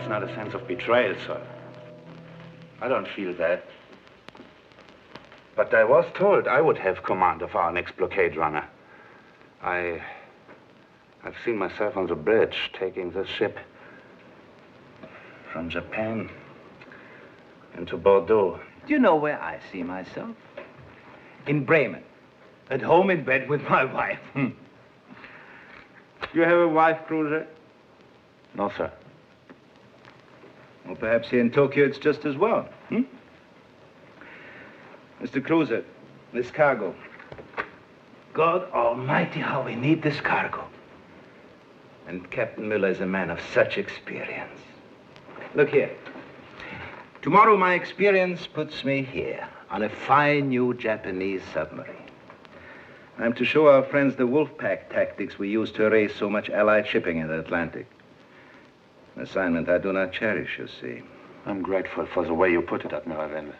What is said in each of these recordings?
not a sense of betrayal, sir. I don't feel that. But I was told I would have command of our next blockade runner. I've seen myself on the bridge taking this ship from Japan into Bordeaux. Do you know where I see myself? In Bremen. At home in bed with my wife. You have a wife, Cruiser? No, sir. Well, perhaps here in Tokyo it's just as well. Mr. Cruiser, this cargo. God Almighty, how we need this cargo. And Captain Miller is a man of such experience. Look here. Tomorrow my experience puts me here on a fine new Japanese submarine. I'm to show our friends the Wolfpack tactics we used to erase so much Allied shipping in the Atlantic. An assignment I do not cherish, you see. I'm grateful for the way you put it, Admiral Wendell.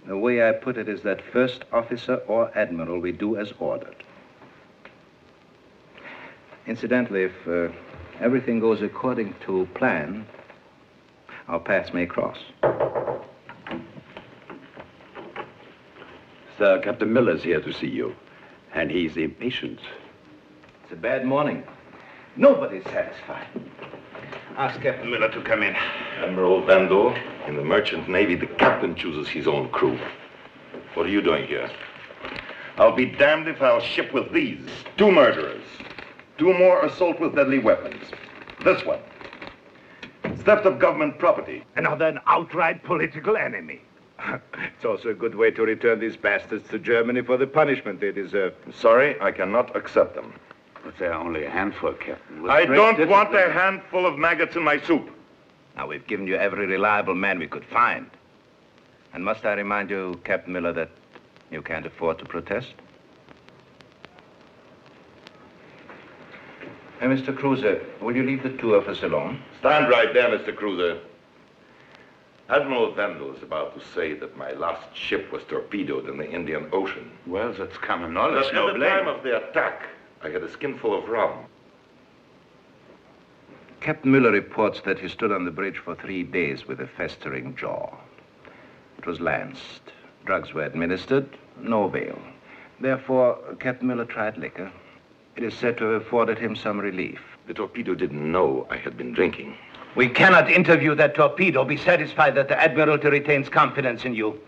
The way I put it is that first officer or admiral we do as ordered. Incidentally, if everything goes according to plan, our paths may cross. Sir, Captain Miller's here to see you, and he's impatient. It's a bad morning. Nobody's satisfied. Ask Captain Miller to come in. Admiral براندو, in the merchant navy, the captain chooses his own crew. What are you doing here? I'll be damned if I'll ship with these 2 murderers, 2 more assault with deadly weapons. This one, theft of government property. Another an outright political enemy. It's also a good way to return these bastards to Germany for the punishment they deserve. Sorry, I cannot accept them. But they're only a handful, Captain. I don't want a handful of maggots in my soup. Now, we've given you every reliable man we could find. And must I remind you, Captain Miller, that you can't afford to protest? Hey, Mr. Cruiser, will you leave the 2 of us alone? Stand right there, Mr. Cruiser. Admiral Wendell is about to say that my last ship was torpedoed in the Indian Ocean. Well, that's common knowledge, But at the time of the attack, I had a skinful of rum. Captain Miller reports that he stood on the bridge for 3 days with a festering jaw. It was lanced. Drugs were administered, no bail. Therefore, Captain Miller tried liquor. It is said to have afforded him some relief. The torpedo didn't know I had been drinking. We cannot interview that torpedo. Be satisfied that the Admiralty retains confidence in you.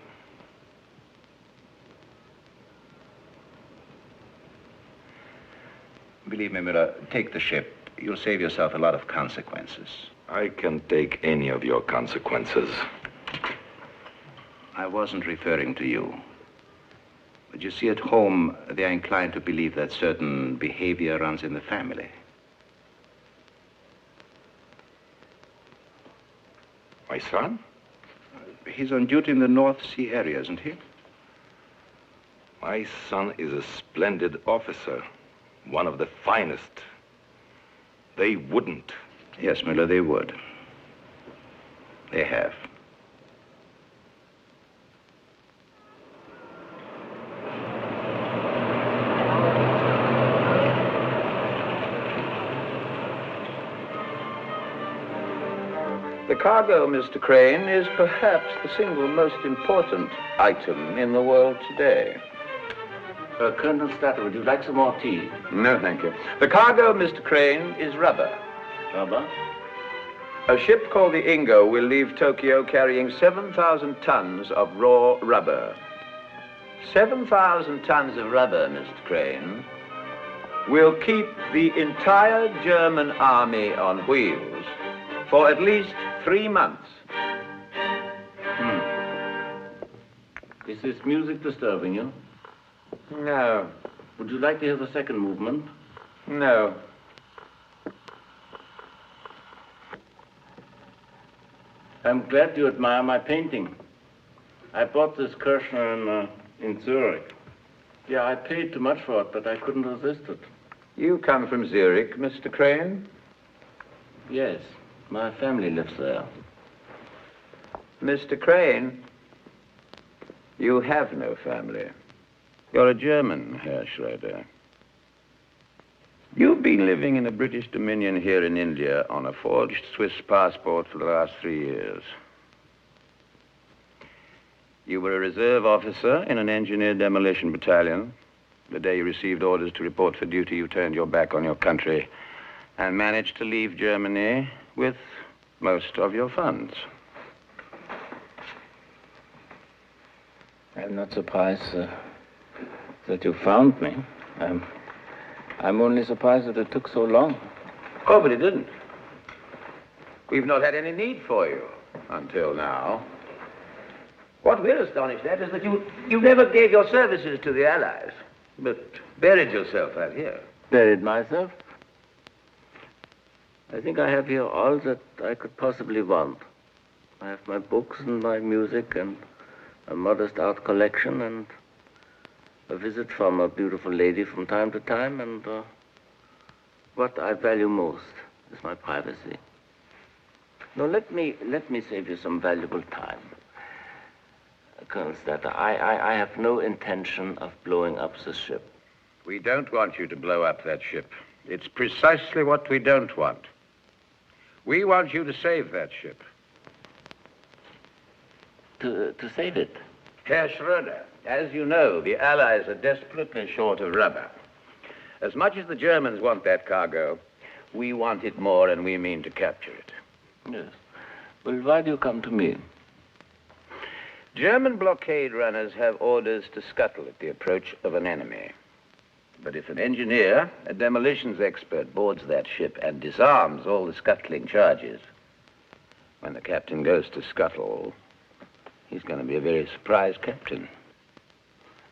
Believe me, Miller, take the ship. You'll save yourself a lot of consequences. I can take any of your consequences. I wasn't referring to you. But you see, at home, they're inclined to believe that certain behavior runs in the family. My son? He's on duty in the North Sea area, isn't he? My son is a splendid officer. One of the finest. They wouldn't. Yes, Miller, they would. They have. The cargo, Mr. Crane, is perhaps the single most important item in the world today. Colonel Statter, would you like some more tea? No, thank you. The cargo, Mr. Crane, is rubber. Rubber? A ship called the Ingo will leave Tokyo carrying 7,000 tons of raw rubber. 7,000 tons of rubber, Mr. Crane, will keep the entire German army on wheels for at least 3 months. Is this music disturbing you? No. Would you like to hear the second movement? No. I'm glad you admire my painting. I bought this Kirchner in Zurich. Yeah, I paid too much for it, but I couldn't resist it. You come from Zurich, Mr. Crane? Yes, my family lives there. Mr. Crane, you have no family. You're a German, Herr Schroeder. You've been living in a British dominion here in India on a forged Swiss passport for the last 3 years. You were a reserve officer in an engineer demolition battalion. The day you received orders to report for duty, you turned your back on your country and managed to leave Germany with most of your funds. I'm not surprised that you found me. I'm only surprised that it took so long. Oh, but it didn't. We've not had any need for you until now. What we're astonished at is that you never gave your services to the Allies, but buried yourself out here. Buried myself? I think I have here all that I could possibly want. I have my books and my music and a modest art collection and a visit from a beautiful lady from time to time, and what I value most is my privacy. Now let me save you some valuable time. Colonel Statter, I have no intention of blowing up the ship. We don't want you to blow up that ship. It's precisely what we don't want. We want you to save that ship. To save it? Herr Schröder, as you know, the Allies are desperately short of rubber. As much as the Germans want that cargo, we want it more, and we mean to capture it. Yes. Well, why do you come to me? German blockade runners have orders to scuttle at the approach of an enemy. But if an engineer, a demolitions expert, boards that ship and disarms all the scuttling charges, when the captain goes to scuttle, he's going to be a very surprised captain.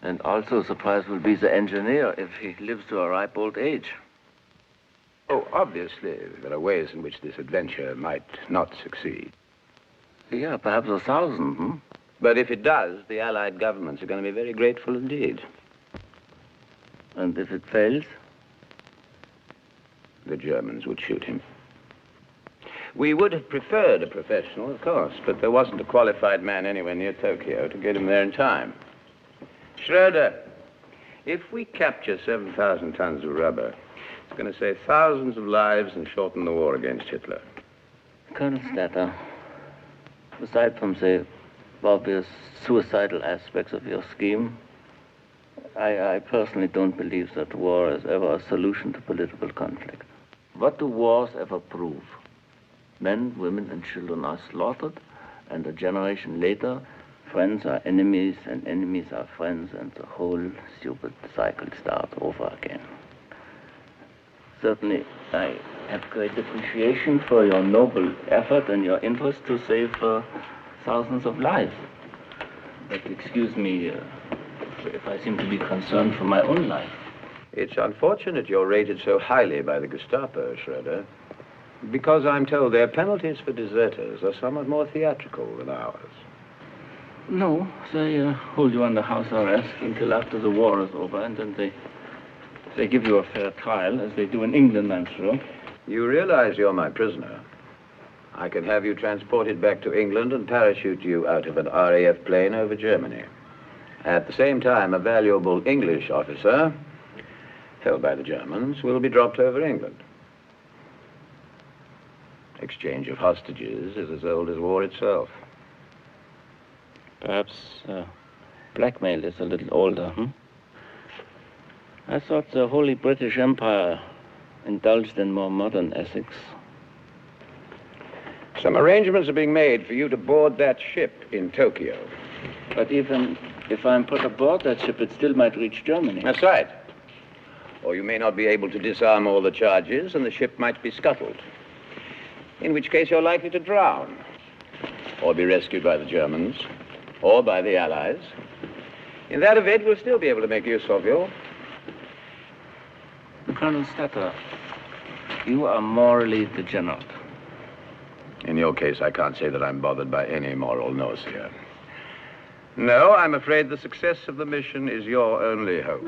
And also surprised will be the engineer if he lives to a ripe old age. Oh, obviously, there are ways in which this adventure might not succeed. Yeah, perhaps 1,000, hmm? But if it does, the Allied governments are going to be very grateful indeed. And if it fails? The Germans would shoot him. We would have preferred a professional, of course, but there wasn't a qualified man anywhere near Tokyo to get him there in time. Schröder, if we capture 7,000 tons of rubber, it's going to save thousands of lives and shorten the war against Hitler. Colonel Statter, aside from the obvious suicidal aspects of your scheme, I personally don't believe that war is ever a solution to political conflict. What do wars ever prove? Men, women, and children are slaughtered, and a generation later, friends are enemies, and enemies are friends, and the whole stupid cycle starts over again. Certainly, I have great appreciation for your noble effort and your interest to save thousands of lives. But excuse me if I seem to be concerned for my own life. It's unfortunate you're rated so highly by the Gestapo, Schröder, because I'm told their penalties for deserters are somewhat more theatrical than ours. No, they hold you under house arrest until after the war is over, and then they give you a fair trial, as they do in England, I'm sure. You realize you're my prisoner. I can have you transported back to England and parachute you out of an RAF plane over Germany. At the same time, a valuable English officer, held by the Germans, will be dropped over England. Exchange of hostages is as old as war itself. Perhaps blackmail is a little older, hmm? I thought the Holy British Empire indulged in more modern ethics. Some arrangements are being made for you to board that ship in Tokyo. But even if I'm put aboard that ship, it still might reach Germany. That's right. Or you may not be able to disarm all the charges, and the ship might be scuttled. In which case you're likely to drown, or be rescued by the Germans, or by the Allies. In that event, we'll still be able to make use of you. Colonel Statter, you are morally degenerate. In your case, I can't say that I'm bothered by any moral nausea. No, I'm afraid the success of the mission is your only hope.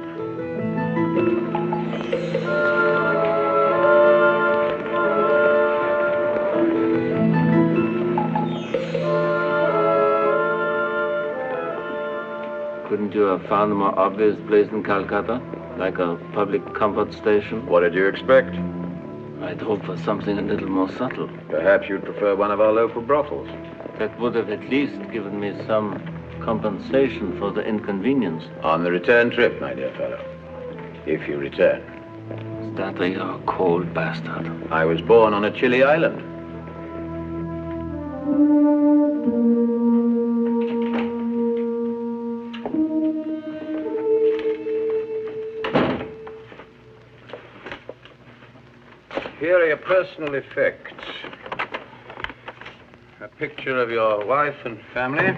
Couldn't you have found a more obvious place in Calcutta? Like a public comfort station. What did you expect? I'd hoped for something a little more subtle. Perhaps you'd prefer one of our local brothels. That would have at least given me some compensation for the inconvenience. On the return trip, my dear fellow. If you return. Statter, you're a cold bastard. I was born on a chilly island. Here are your personal effects. A picture of your wife and family.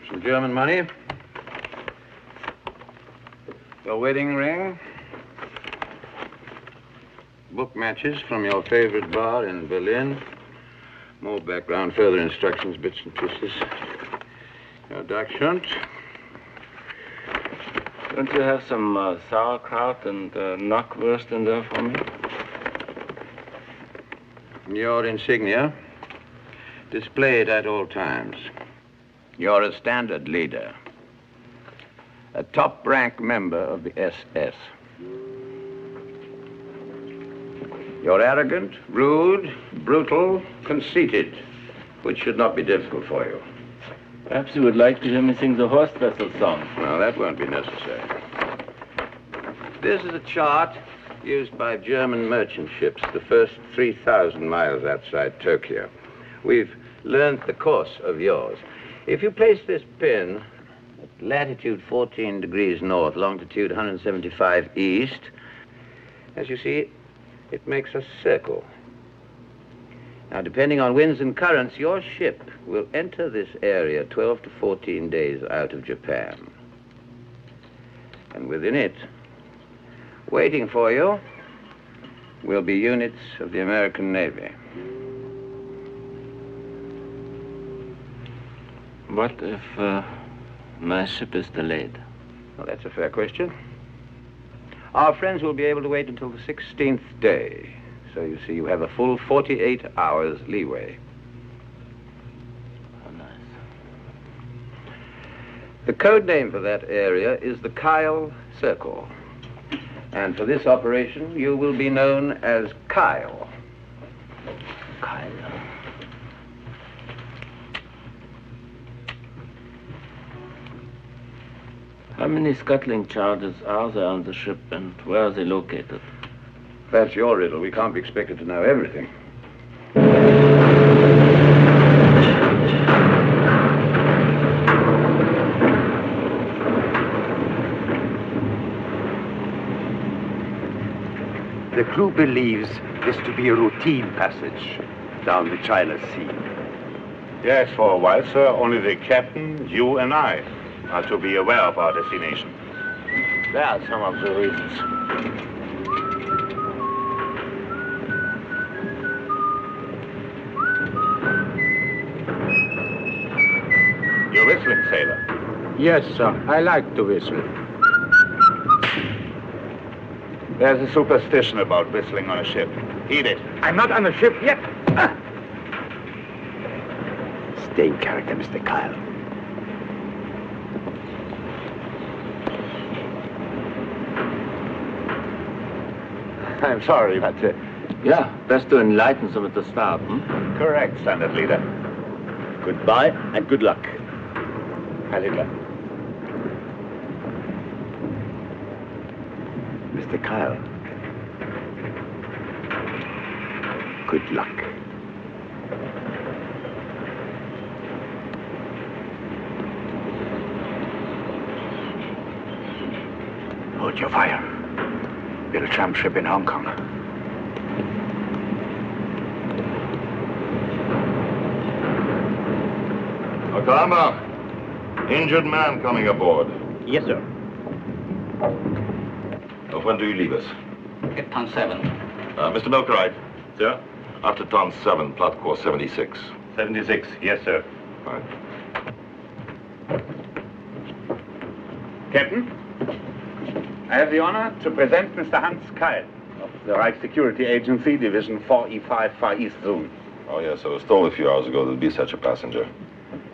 Some German money. Your wedding ring. Book matches from your favorite bar in Berlin. More background, further instructions, bits and pieces. Your dachshund. Don't you have some sauerkraut and knockwurst in there for me? Your insignia. Displayed at all times. You're a standard leader. A top-rank member of the SS. You're arrogant, rude, brutal, conceited, which should not be difficult for you. Perhaps you would like to hear me sing the horse vessel song. No, that won't be necessary. This is a chart used by German merchant ships the first 3,000 miles outside Tokyo. We've learned the course of yours. If you place this pin at latitude 14 degrees north, longitude 175 east, as you see, it makes a circle. Now, depending on winds and currents, your ship will enter this area 12 to 14 days out of Japan. And within it, waiting for you, will be units of the American Navy. What if my ship is delayed? Well, that's a fair question. Our friends will be able to wait until the 16th day. So you see, you have a full 48 hours leeway. Oh, nice. The code name for that area is the Kyle Circle. And for this operation, you will be known as Kyle. Kyle. How many scuttling charges are there on the ship and where are they located? That's your riddle. We can't be expected to know everything. The crew believes this to be a routine passage down the China Sea. Yes, for a while, sir. Only the captain, you, and I are to be aware of our destination. There are some of the reasons. You're whistling, sailor. Yes, sir. I like to whistle. There's a superstition about whistling on a ship. Heed it. I'm not on the ship yet. Stay in character, Mr. Kyle. I'm sorry, but... Yeah, best to enlighten them at the start, Correct, standard leader. Goodbye and good luck. Heil Hitler. Mr. Kyle. Good luck. Hold your fire. Little tramp ship in Hong Kong. Okama, injured man coming aboard. Yes, sir. When do you leave us? At ton 7. Mr. Milkwright. Sir? After ton 7, plot course 76. 76, yes, sir. Right. Captain, I have the honor to present Mr. Hans Kyle of the Reich Security Agency, Division 4E5 Far East Zone. Oh, yes, I was told a few hours ago there'd be such a passenger.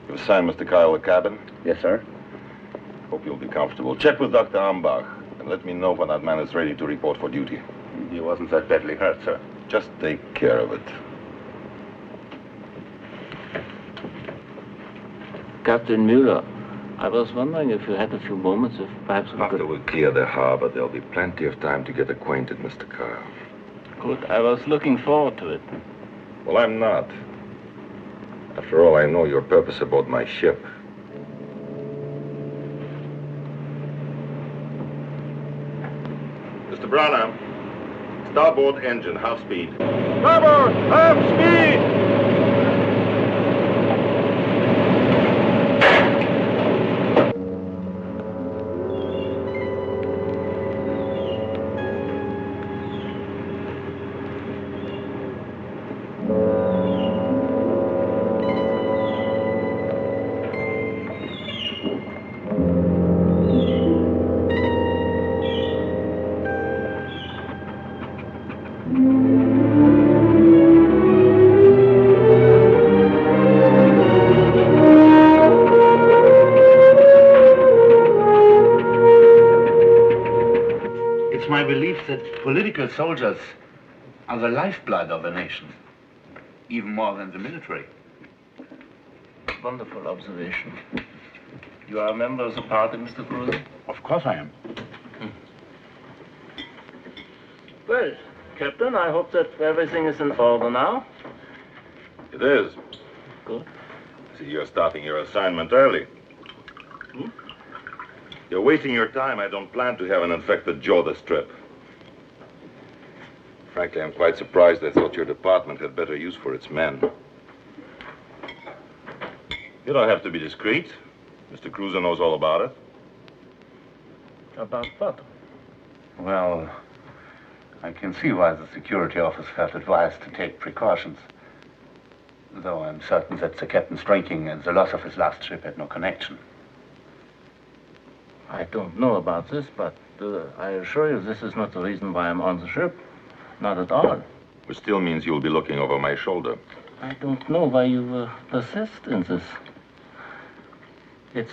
You've assigned Mr. Kyle the cabin? Yes, sir. Hope you'll be comfortable. Check with Dr. Ambach and let me know when that man is ready to report for duty. He wasn't that badly hurt, sir. Just take care of it. Captain Müller, I was wondering if you had a few moments, if perhaps we After could... we clear the harbor, there'll be plenty of time to get acquainted, Mr. Carr. Good. I was looking forward to it. Well, I'm not. After all, I know your purpose aboard my ship. Mr. Branham, starboard engine, half speed. Starboard! Half speed! It's my belief that political soldiers are the lifeblood of a nation, even more than the military. Wonderful observation. You are a member of the party, Mr. Cruiser? Of course I am. Well, Captain, I hope that everything is in order now. It is. Good. See, you're starting your assignment early. You're wasting your time. I don't plan to have an infected jaw this trip. Frankly, I'm quite surprised. I thought your department had better use for its men. You don't have to be discreet. Mr. Cruiser knows all about it. About what? Well, I can see why the security office felt advised to take precautions. Though I'm certain that the captain's drinking and the loss of his last ship had no connection. I don't know about this, but I assure you this is not the reason why I'm on the ship. Not at all. Which still means you'll be looking over my shoulder. I don't know why you persist in this. It's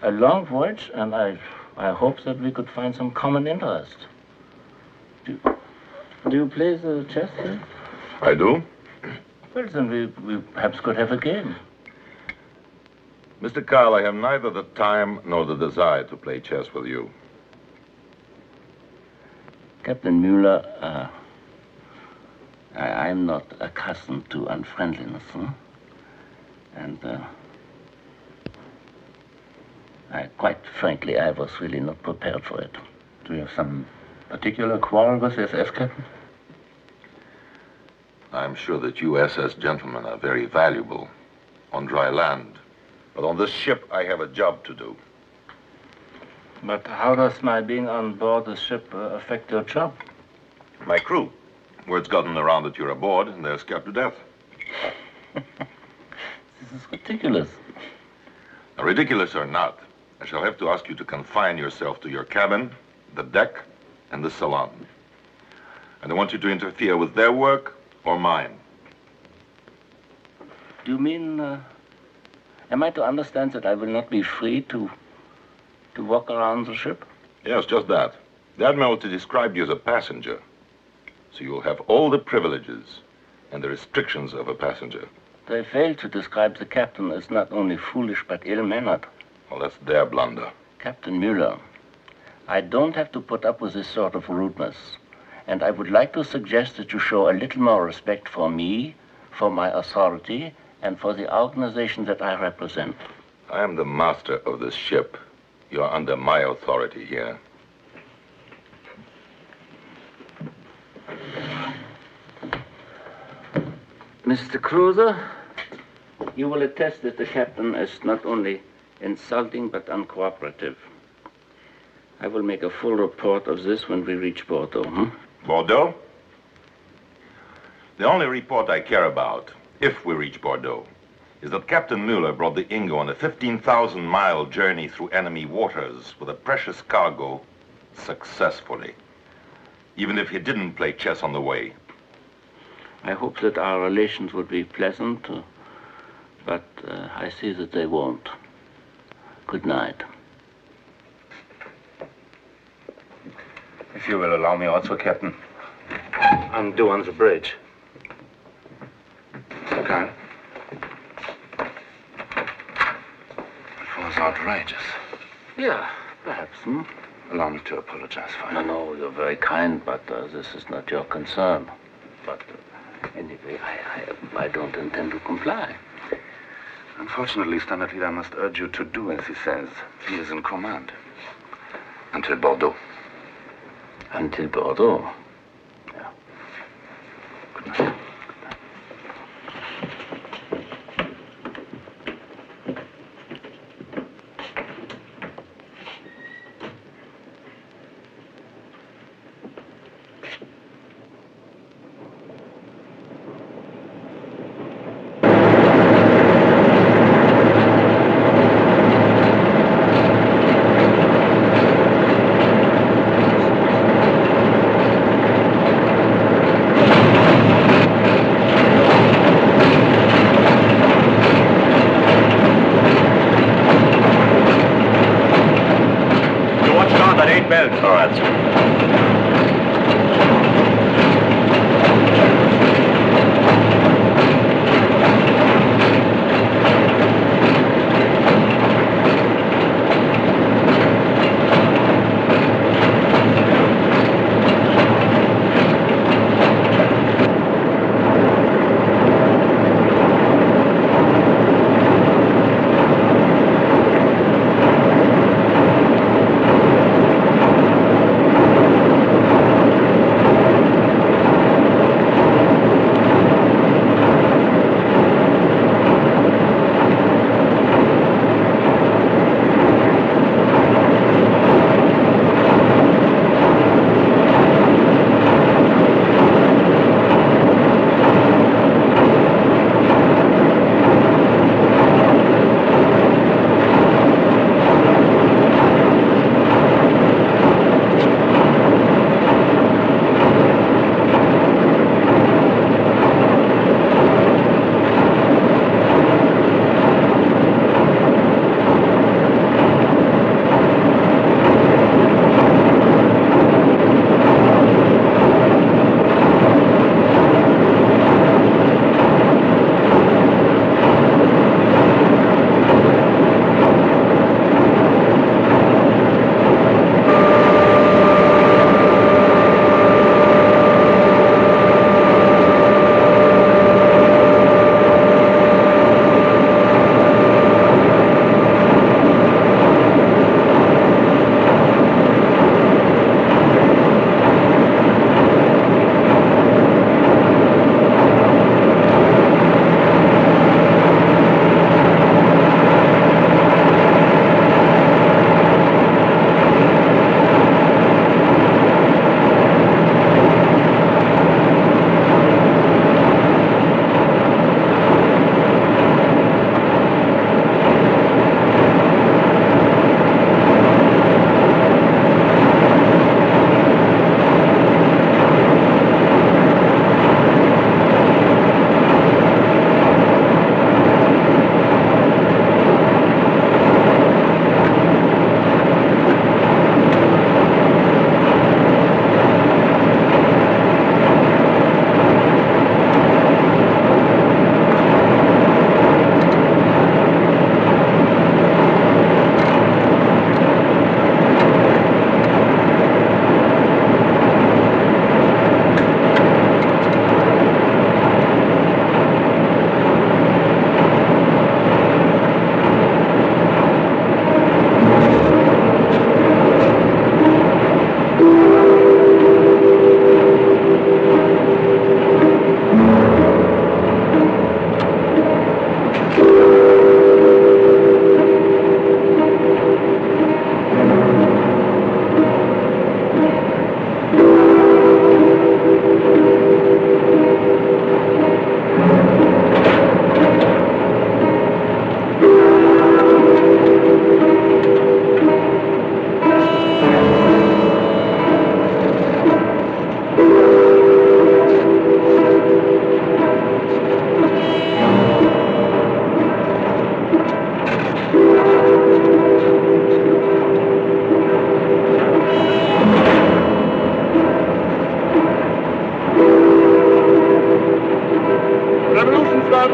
a long voyage, and I hope that we could find some common interest. Do you play the chess here? I do? Well, then we perhaps could have a game. Mr. Carl, I have neither the time nor the desire to play chess with you. Captain Müller, I'm not accustomed to unfriendliness, and quite frankly, I was really not prepared for it. Do you have some particular quarrel with the SS captain? I'm sure that you SS gentlemen are very valuable on dry land. But on this ship, I have a job to do. But how does my being on board the ship affect your job? My crew. Word's gotten around that you're aboard, and they're scared to death. This is ridiculous. Ridiculous or not, I shall have to ask you to confine yourself to your cabin, the deck, and the salon. I don't want you to interfere with their work or mine. Do you mean, am I to understand that I will not be free to walk around the ship? Yes, just that. The Admiralty described you as a passenger. So you'll have all the privileges and the restrictions of a passenger. They failed to describe the captain as not only foolish but ill-mannered. Well, that's their blunder. Captain Müller, I don't have to put up with this sort of rudeness. And I would like to suggest that you show a little more respect for me, for my authority, and for the organization that I represent. I am the master of this ship. You are under my authority here. Mr. Cruiser, you will attest that the captain is not only insulting but uncooperative. I will make a full report of this when we reach Bordeaux. Bordeaux? The only report I care about, if we reach Bordeaux, is that Captain Müller brought the Ingo on a 15,000-mile journey through enemy waters with a precious cargo successfully, even if he didn't play chess on the way. I hope that our relations will be pleasant, but I see that they won't. Good night. If you will allow me also, Captain. I'm due on the bridge. Okay. It was outrageous. Yeah, perhaps, Allow me to apologize for it. No, you're very kind, but this is not your concern. But anyway, I don't intend to comply. Unfortunately, Standard Leader, I must urge you to do as he says. He is in command. Until Bordeaux. Until Bordeaux? Yeah. Good night.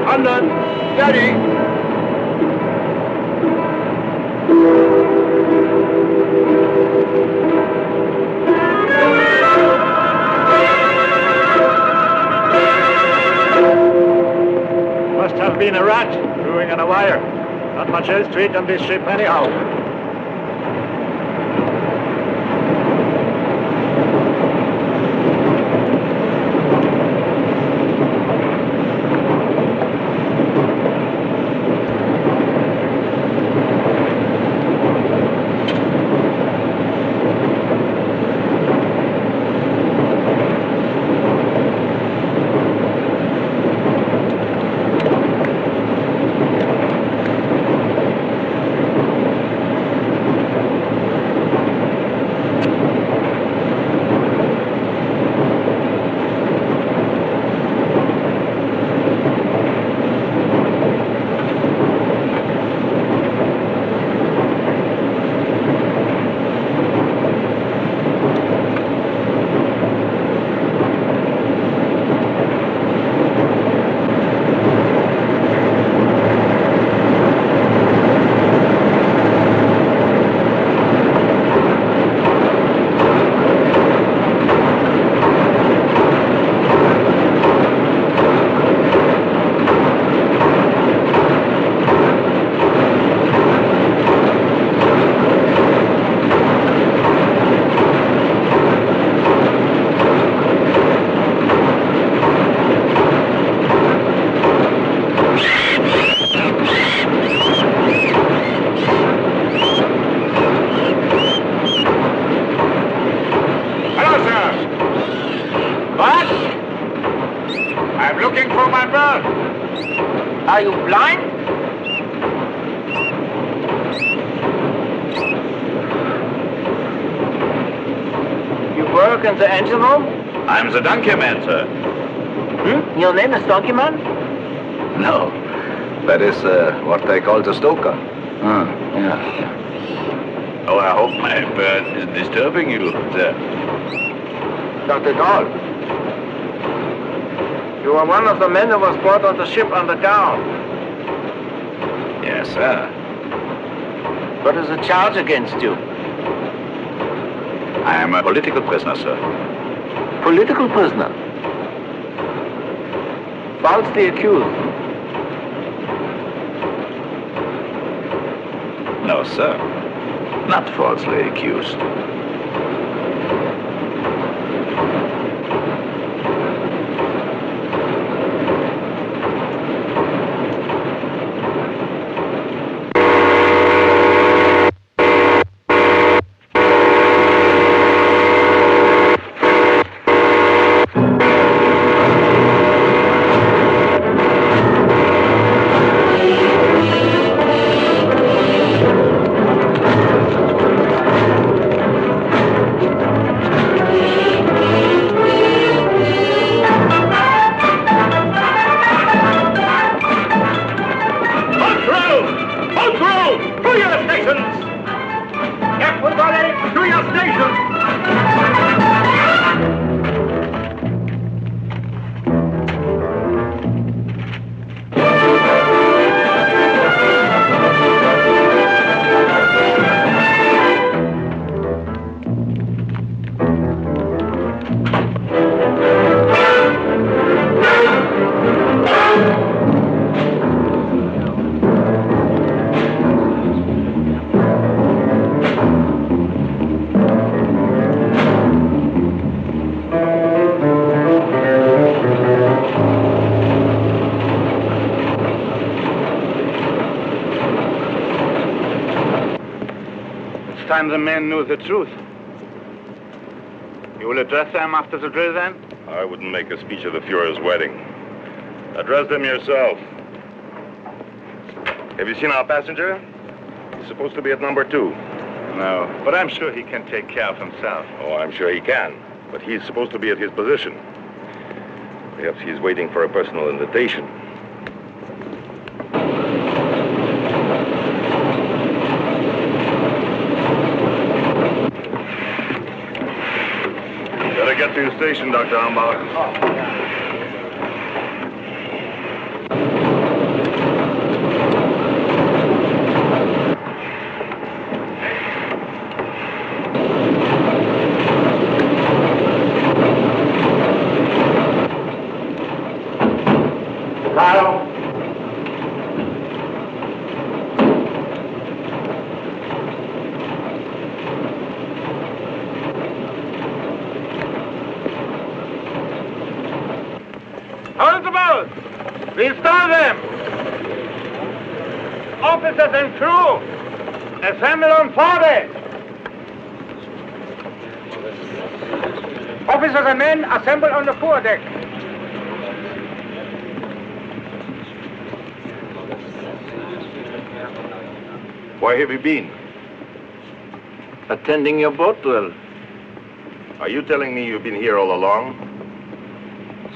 100. Steady. Must have been a rat brewing on a wire. Not much else to eat on this ship anyhow. Are you blind? You work in the engine room? I'm the donkey man, sir. Your name is Donkey Man? No, that is what they call the stoker. Yeah. Oh, I hope my bird isn't disturbing you, sir. Not at all. You are one of the men who was brought on the ship underground. Yes, sir. What is the charge against you? I am a political prisoner, sir. Political prisoner? Falsely accused? No, sir. Not falsely accused. The men knew the truth. You will address them after the drill, then? I wouldn't make a speech at the Fuhrer's wedding. Address them yourself. Have you seen our passenger? He's supposed to be at number 2. No, but I'm sure he can take care of himself. Oh, I'm sure he can. But he's supposed to be at his position. Perhaps he's waiting for a personal invitation. Get to your station, Dr. Ambach. Preparo. Hold the boat! Restore them! Officers and crew, assemble on foredeck! Officers and men, assemble on the foredeck! Where have you been? Attending your boat drill. Are you telling me you've been here all along?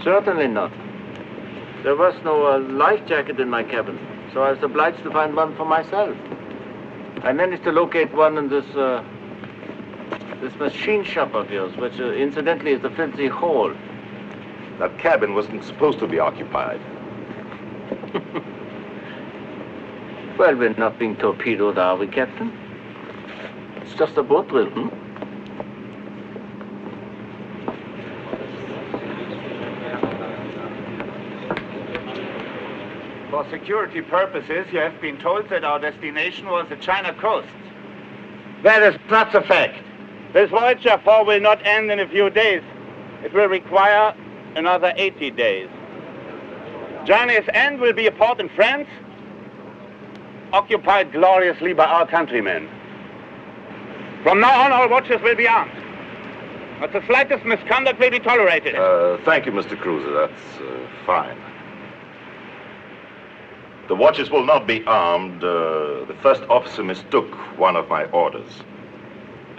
Certainly not. There was no life jacket in my cabin, so I was obliged to find one for myself. I managed to locate one in this machine shop of yours, which incidentally is a filthy hole. That cabin wasn't supposed to be occupied. Well, we're not being torpedoed, are we, Captain? It's just a boat drill, For security purposes, you have been told that our destination was the China coast. That is not the fact. This voyage, therefore, will not end in a few days. It will require another 80 days. Journey's end will be a port in France, occupied gloriously by our countrymen. From now on, all watches will be armed. Not the slightest misconduct will be tolerated. Thank you, Mr. Cruiser. That's fine. The watches will not be armed. The first officer mistook one of my orders.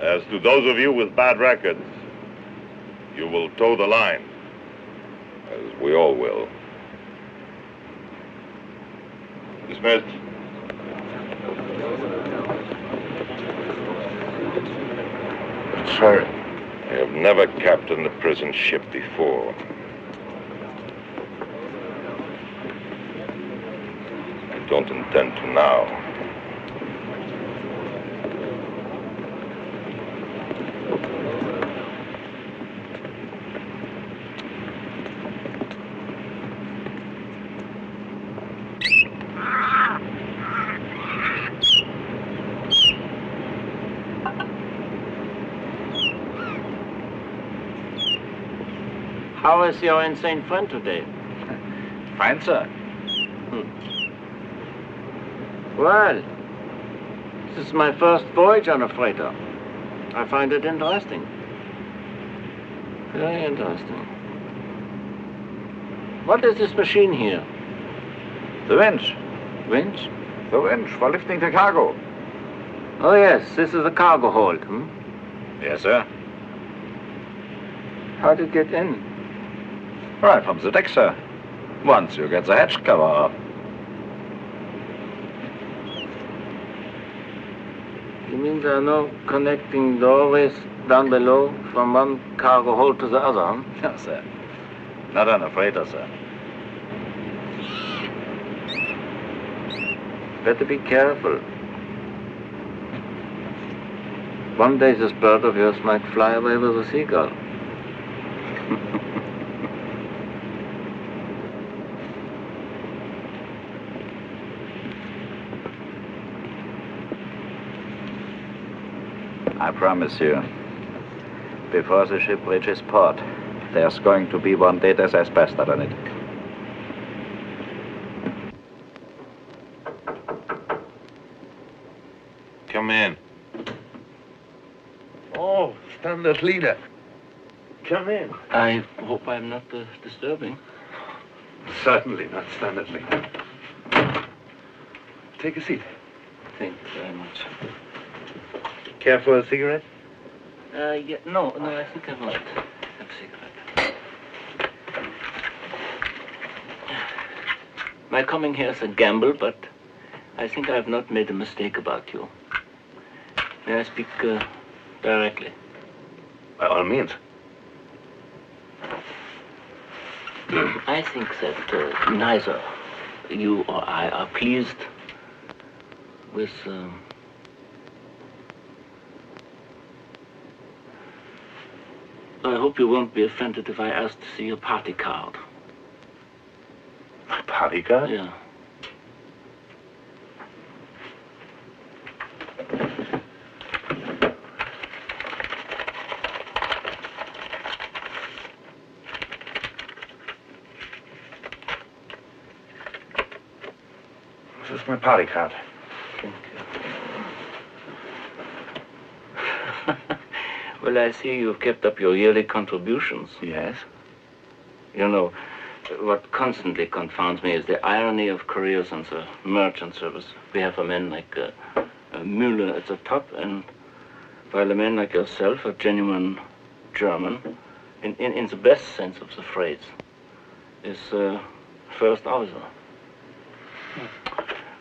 As to those of you with bad records, you will toe the line, as we all will. Dismissed. Sir. I have never captained a prison ship before. I don't intend to now. How is your insane friend today? Fine, sir. Well, this is my first voyage on a freighter. I find it interesting. Very interesting. What is this machine here? The winch. Winch? The winch for lifting the cargo. Oh, yes, this is a cargo hold, Yes, sir. How did it get in? Right from the deck, sir. Once you get the hatch cover up. You mean there are no connecting doorways down below from one cargo hold to the other, No, sir. Not on a freighter, sir. Better be careful. One day this bird of yours might fly away with a seagull. I promise you, before the ship reaches port, there's going to be one dead SS bastard on it. Come in. Oh, standard leader. Come in. I hope I'm not disturbing. Certainly not standard leader. Take a seat. Thank you very much. Care for a cigarette? Yeah, no, I think I won't have a cigarette. My coming here is a gamble, but I think I have not made a mistake about you. May I speak directly? By all means. I think that neither you or I are pleased with I hope you won't be offended if I ask to see your party card. My bodyguard? Yeah. This is my party card. Thank you. Well, I see you've kept up your yearly contributions. Yes? You know, what constantly confounds me is the irony of careers in the merchant service. We have a man like Müller at the top, and while a man like yourself, a genuine German, in the best sense of the phrase, is first officer.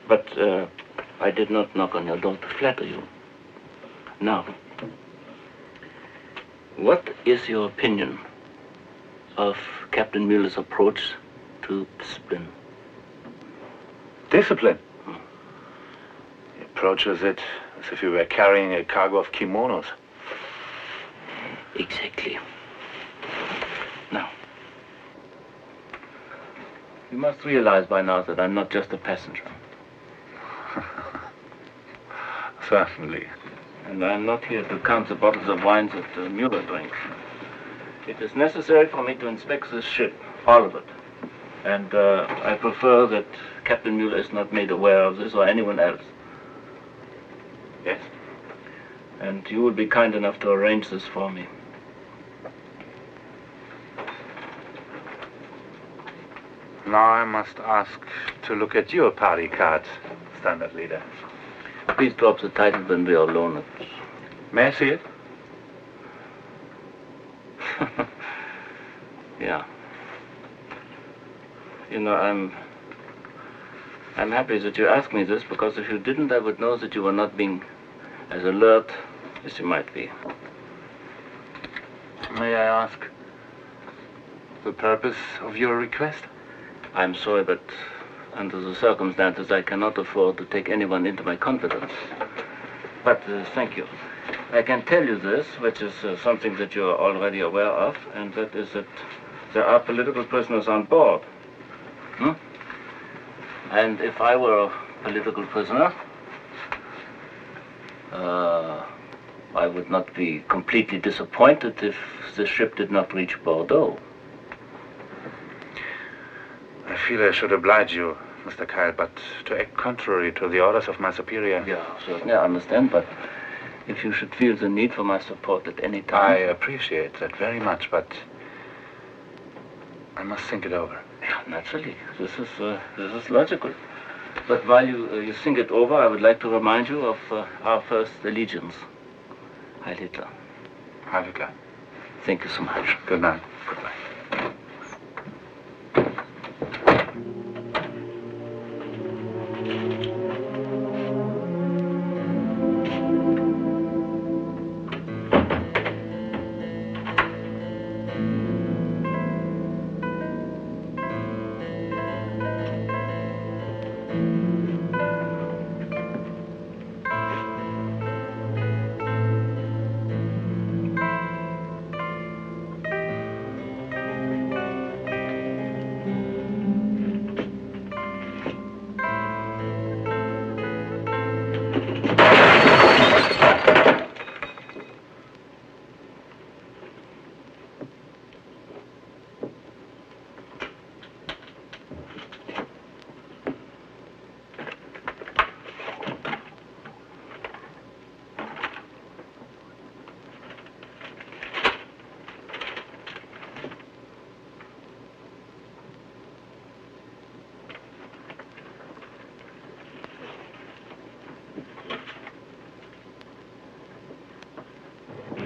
But I did not knock on your door to flatter you. Now, what is your opinion of Captain Müller's approach to discipline? Discipline? He approaches it as if he were carrying a cargo of kimonos. Exactly. Now, you must realize by now that I'm not just a passenger. Certainly. And I'm not here to count the bottles of wine that Müller drinks. It is necessary for me to inspect this ship, all of it. And I prefer that Captain Müller is not made aware of this or anyone else. Yes? And you will be kind enough to arrange this for me. Now I must ask to look at your party card, Standard Leader. Please drop the title when we are alone. May I see it? Yeah. You know, I'm happy that you asked me this, because if you didn't, I would know that you were not being as alert as you might be. May I ask the purpose of your request? I'm sorry, but under the circumstances, I cannot afford to take anyone into my confidence. But thank you. I can tell you this, which is something that you're already aware of, and that is that there are political prisoners on board. And if I were a political prisoner, I would not be completely disappointed if the ship did not reach Bordeaux. I feel I should oblige you, Mr. Kyle, but to act contrary to the orders of my superior... Yeah, certainly, I understand, but if you should feel the need for my support at any time... I appreciate that very much, but I must think it over. Yeah, naturally. This is logical. But while you think it over, I would like to remind you of our first allegiance. Heil Hitler. Heil Hitler. Thank you so much. Good night. Goodbye.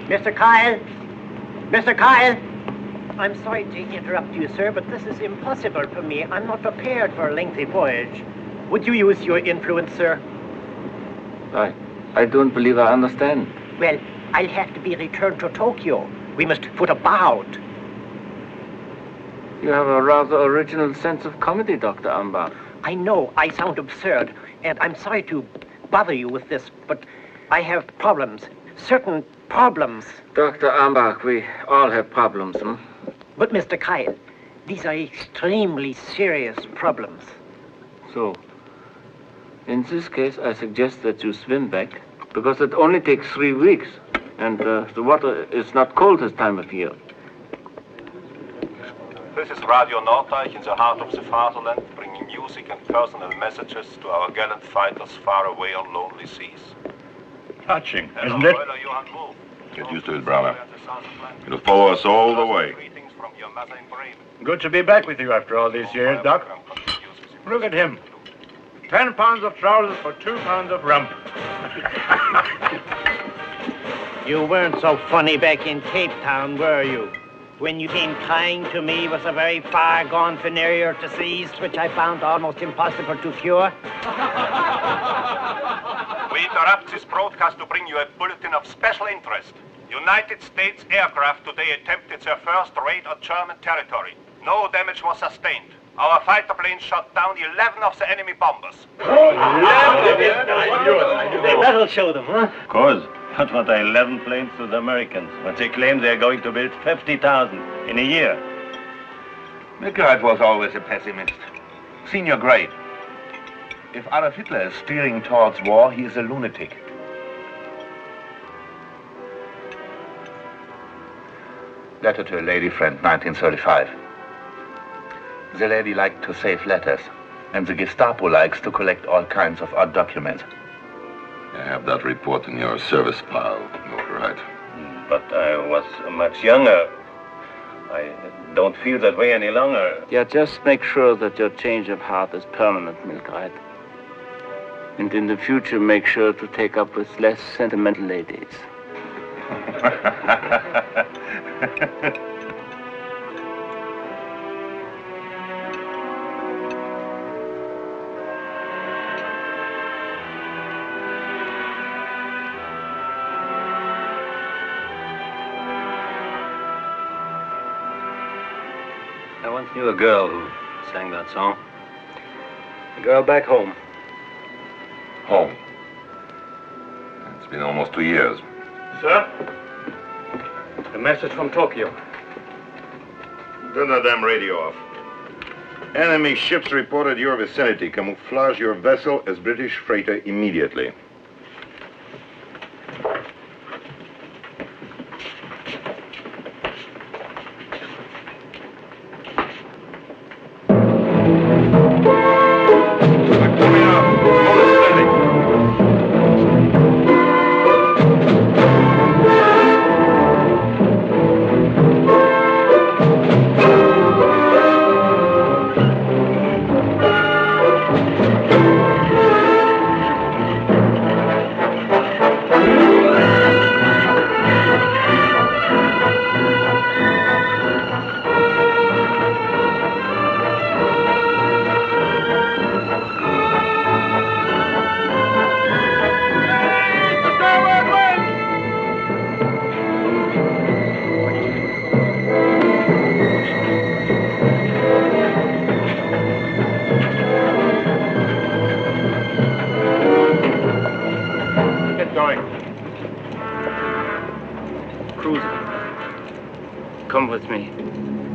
Mr. Kyle! Mr. Kyle! I'm sorry to interrupt you, sir, but this is impossible for me. I'm not prepared for a lengthy voyage. Would you use your influence, sir? I don't believe I understand. Well, I'll have to be returned to Tokyo. We must put about. You have a rather original sense of comedy, Dr. Ambach. I know I sound absurd, and I'm sorry to bother you with this, but I have problems. Certain problems. Dr. Ambach, we all have problems, But, Mr. Kyle, These are extremely serious problems. So, in this case, I suggest that you swim back, because it only takes 3 weeks, and the water is not cold this time of year. This is Radio Norddeich in the heart of the fatherland, bringing music and personal messages to our gallant fighters far away on lonely seas. Touching, isn't it? Get used to it, brother. It'll follow us all the way. Good to be back with you after all these years, Doc. Look at him. 10 pounds of trousers for 2 pounds of rump. You weren't so funny back in Cape Town, were you? When you came crying to me with a very far-gone venereal disease, which I found almost impossible to cure. We interrupt this broadcast to bring you a bulletin of special interest. United States aircraft today attempted their first raid on German territory. No damage was sustained. Our fighter planes shot down 11 of the enemy bombers. That'll show them, huh? Of course. That's what the 11 planes to the Americans, but they claim they're going to build 50,000 in a year. Mikhail was always a pessimist. Senior grade. If Adolf Hitler is steering towards war, he is a lunatic. Letter to a lady friend, 1935. The lady liked to save letters, and the Gestapo likes to collect all kinds of odd documents. I have that report in your service pile, right? But I was much younger. I don't feel that way any longer. Yeah, just make sure that your change of heart is permanent, Milgrad. And in the future, make sure to take up with less sentimental ladies. I once knew a girl who sang that song. A girl back home. Home. It's been almost 2 years. Sir? A message from Tokyo. Turn that damn radio off. Enemy ships reported your vicinity. Camouflage your vessel as British freighter immediately.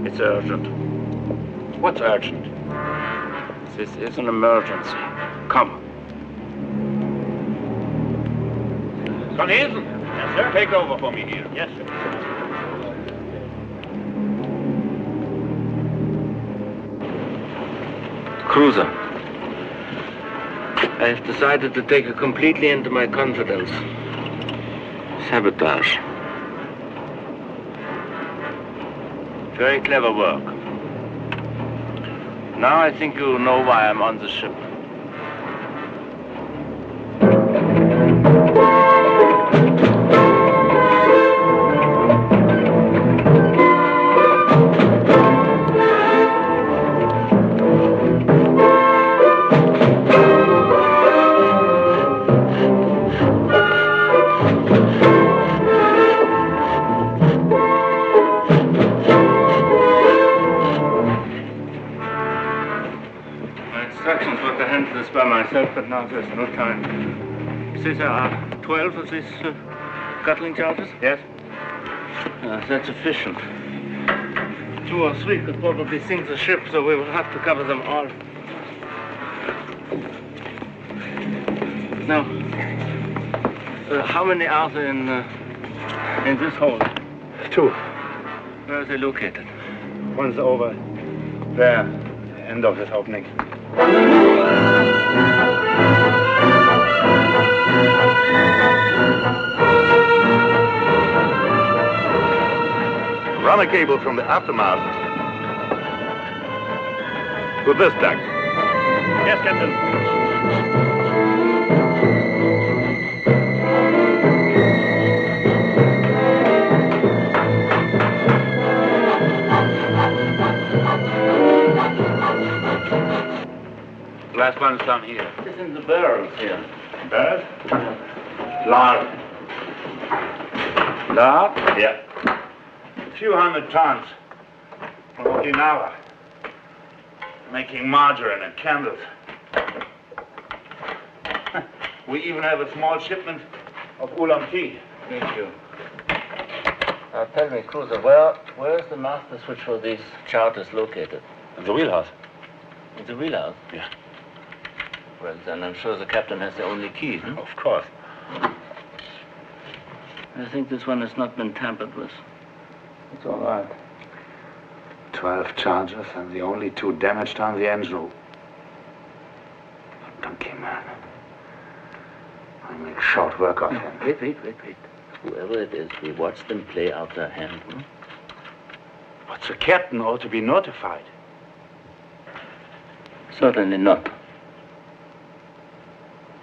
It's urgent. What's urgent? This is an emergency. Come. Van Heesen. Yes, sir. Take over for me here. Yes, sir. Cruiser. I have decided to take her completely into my confidence. Sabotage. Very clever work. Now I think you know why I'm on the ship. By myself, but now there's no time. You say there are 12 of these Gatling charges? Yes. That's sufficient. 2 or 3 could probably sink the ship, so we will have to cover them all. Now, how many are there in this hole? 2. Where are they located? One's over there, end of this opening. Run a cable from the aftermast to this deck. Yes, Captain. Last one's down here. It's in the barrels here. Barrels? Lard. Lard? Yeah. A few hundred tons from Okinawa. Making margarine and candles. We even have a small shipment of oolong tea. Thank you. Tell me, Cruiser, where is the master switch for these charters located? In the wheelhouse. In the wheelhouse? Yeah. Well, then I'm sure the captain has the only key. Of course. I think this one has not been tampered with. It's all right. 12 charges and the only 2 damaged on the engine room. Donkey man. I make short work of him. Wait. Whoever it is, we watch them play out their hand. But the captain ought to be notified. Certainly not.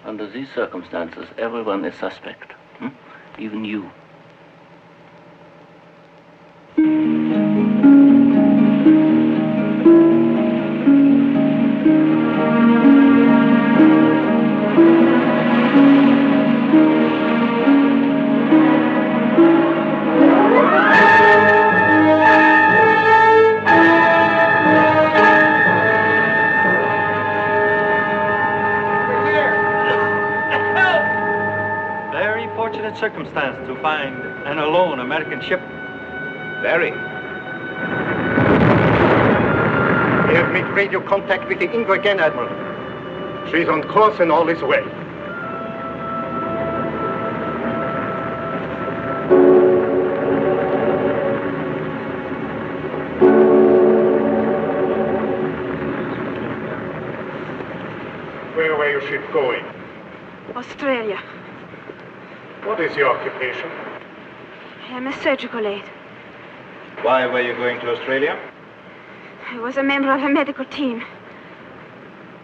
Under these circumstances, everyone is suspect. Even you. Circumstance to find an alone American ship. Very. We have made radio contact with the Ingo again, Admiral. She's on course and all is well. Where were your ship going? Australia. What is your occupation? I am a surgical aide. Why were you going to Australia? I was a member of a medical team.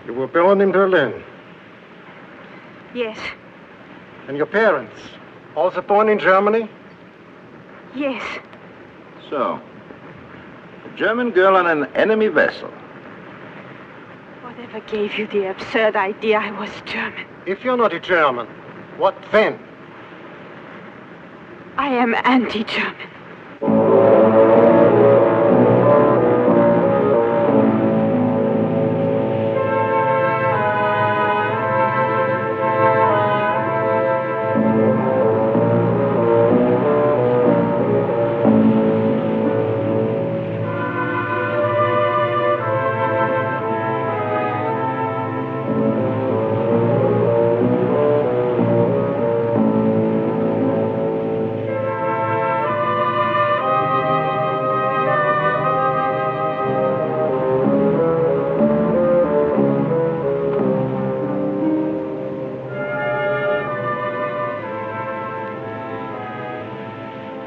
You were born in Berlin. Yes. And your parents? Also born in Germany? Yes. So, a German girl on an enemy vessel. Whatever gave you the absurd idea I was German? If you're not a German, what then? I am anti-German.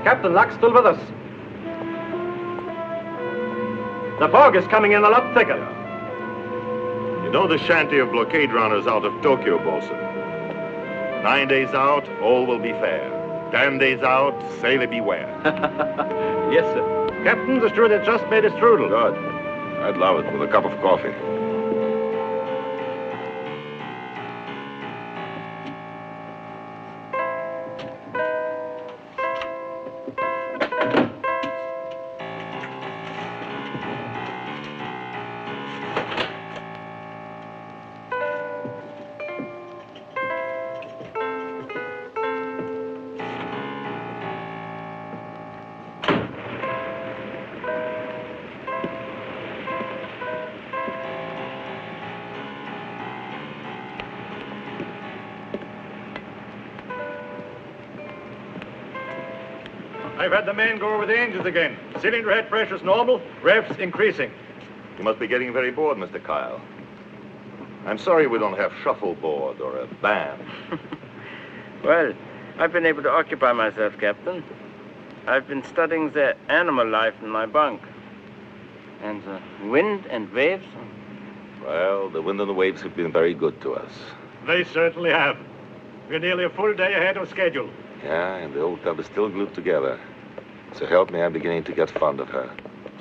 Captain Luck's still with us. The fog is coming in a lot thicker. You know the shanty of blockade runners out of Tokyo, Bosun. 9 days out, all will be fair. 10 days out, sailor beware. Yes, sir. Captain, the steward has just made a strudel. Good. I'd love it with a cup of coffee. I've had the men go over the engines again. Cylinder head pressure's normal, revs increasing. You must be getting very bored, Mr. Kyle. I'm sorry we don't have shuffleboard or a band. Well, I've been able to occupy myself, Captain. I've been studying the animal life in my bunk. And the wind and waves. Well, the wind and the waves have been very good to us. They certainly have. We're nearly a full day ahead of schedule. Yeah, and the old tub is still glued together. So help me, I'm beginning to get fond of her.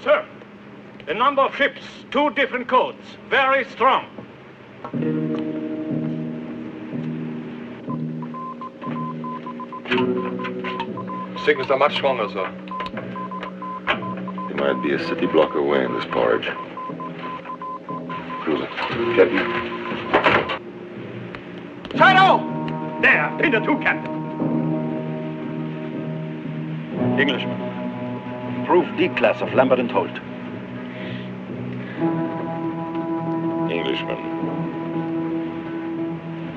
Sir, a number of ships, 2 different codes, very strong. Signals are much stronger, sir. There might be a city block away in this porridge. Cruiser. Captain. Shiloh! There, Pinter 2, Captain. Englishman. Proof D-class of Lambert and Holt. Englishmen.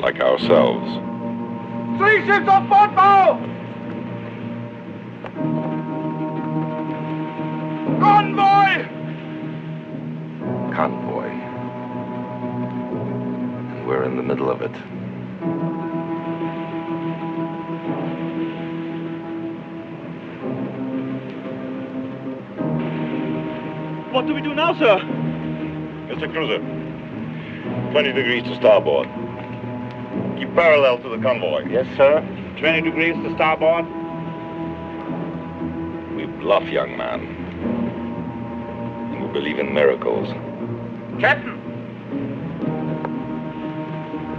Like ourselves. 3 ships off board bow! Convoy! Convoy. And we're in the middle of it. What do we do now, sir? Mr. Cruiser, 20 degrees to starboard. Keep parallel to the convoy. Yes, sir. 20 degrees to starboard. We bluff, young man. And we believe in miracles. Captain!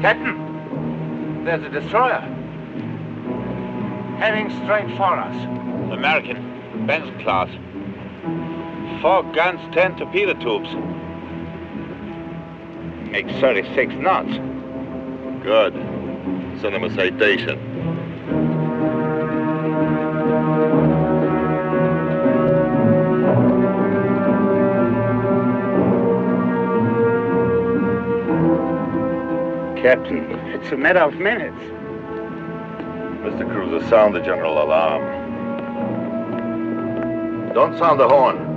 Captain! There's a destroyer. Heading straight for us. American, Benson class. 4 guns, 10 torpedo tubes. Makes 36 knots. Good. Send him a citation. Captain, it's a matter of minutes. Mr. Cruiser, sound the general alarm. Don't sound the horn.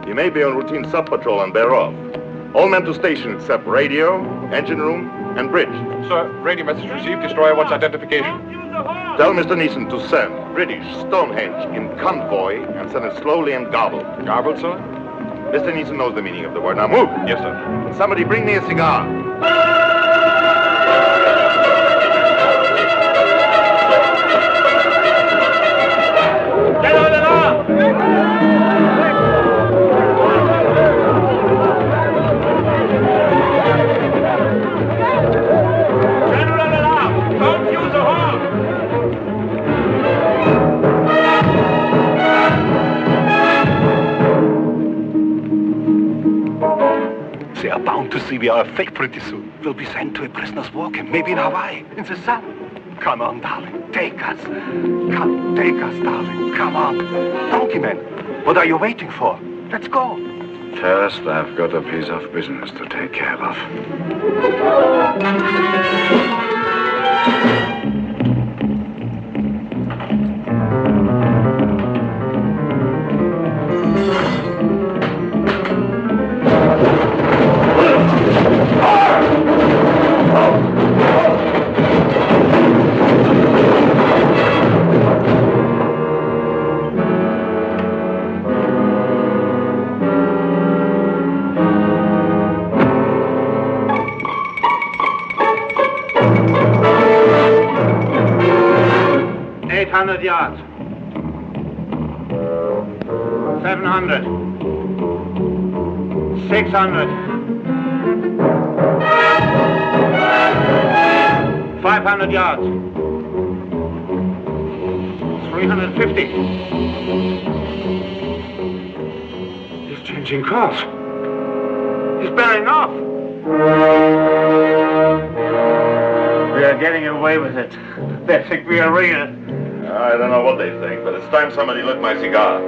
You may be on routine sub-patrol and bear off. All men to station except radio, engine room, and bridge. Sir, radio message received. Destroyer wants identification. Tell Mr. Neeson to send British Stonehenge in convoy and send it slowly and gobbled. Garbled, sir? Mr. Neeson knows the meaning of the word. Now move. Yes, sir. Somebody bring me a cigar. They are bound to see we are a fake pretty soon. We'll be sent to a prisoner's war camp, maybe in Hawaii, in the sun. Come on, darling, take us. Come, take us, darling, come on. Donkey man, what are you waiting for? Let's go. First, I've got a piece of business to take care of. Yards. 700. 600. 500 yards. 350. He's changing course. He's bearing off. We are getting away with it. They think we are real. I don't know what they think, but it's time somebody lit my cigar.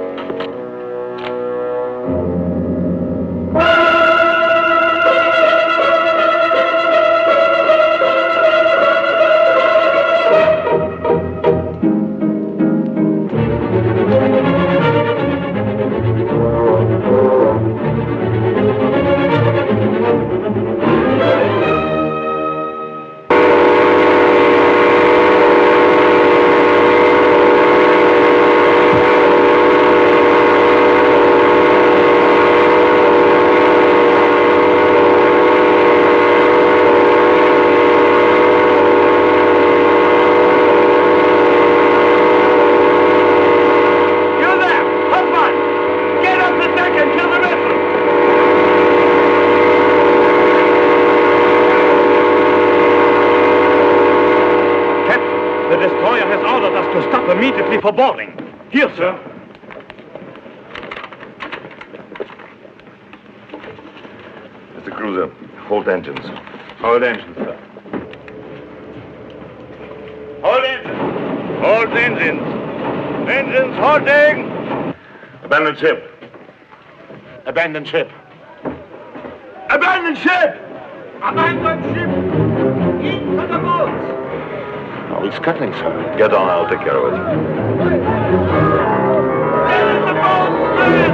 to stop immediately for boarding. Here, sir. Mr. Cruiser, halt engines. Hold engines, sir. Hold engines. Hold engines. Engines halting. Abandon ship. Abandon ship. Abandon ship! Abandon ship! Into the boats! Oh, it's scuttling, sir. Get on, I'll take care of it. Get in the boats, man!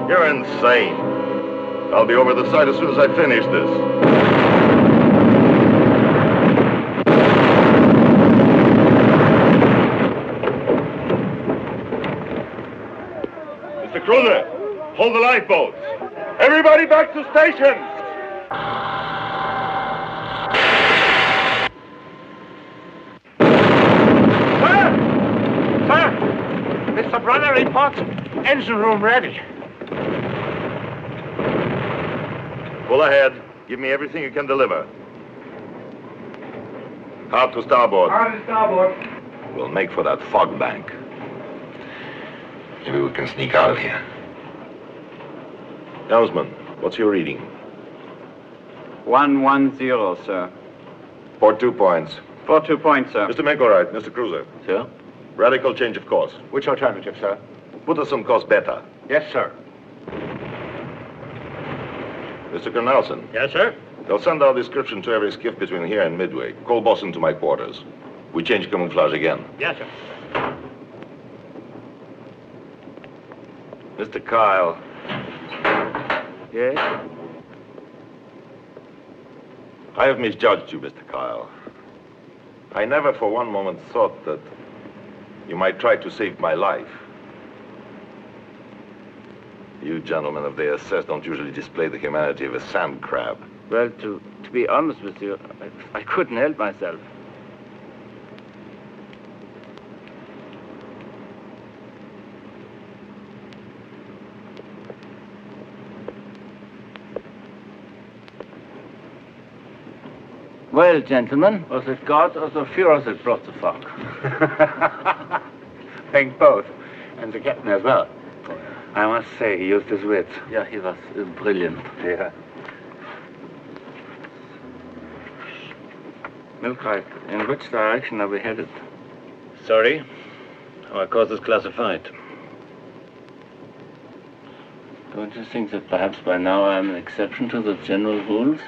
You're insane. I'll be over the side as soon as I finish this. Mr. Cruiser, hold the lifeboats. Everybody back to station. Sir! Mr. Brother reports engine room ready. Pull ahead. Give me everything you can deliver. Hard to starboard. Hard to starboard. We'll make for that fog bank. Maybe we can sneak out of here. Helmsman, what's your reading? 110, sir. Port 2 points. Port 2 points, sir. Mr. Mankorite, Mr. Cruiser. Sir? Radical change of course. Which alternative, sir? Put us on course beta. Yes, sir. Mr. Cornelson. Yes, sir? They'll send our description to every skiff between here and Midway. Call Boston to my quarters. We change camouflage again. Yes, sir. Mr. Kyle. Yes? I have misjudged you, Mr. Kyle. I never for one moment thought that you might try to save my life. You gentlemen of the SS don't usually display the humanity of a sand crab. Well, to be honest with you, I couldn't help myself. Well, gentlemen, was it God or the Führer that brought the fog? Thank both. And the captain as well. I must say, he used his wits. Yeah, he was brilliant. Yeah. Milkright, in which direction are we headed? Sorry. Our course is classified. Don't you think that perhaps by now I am an exception to the general rules?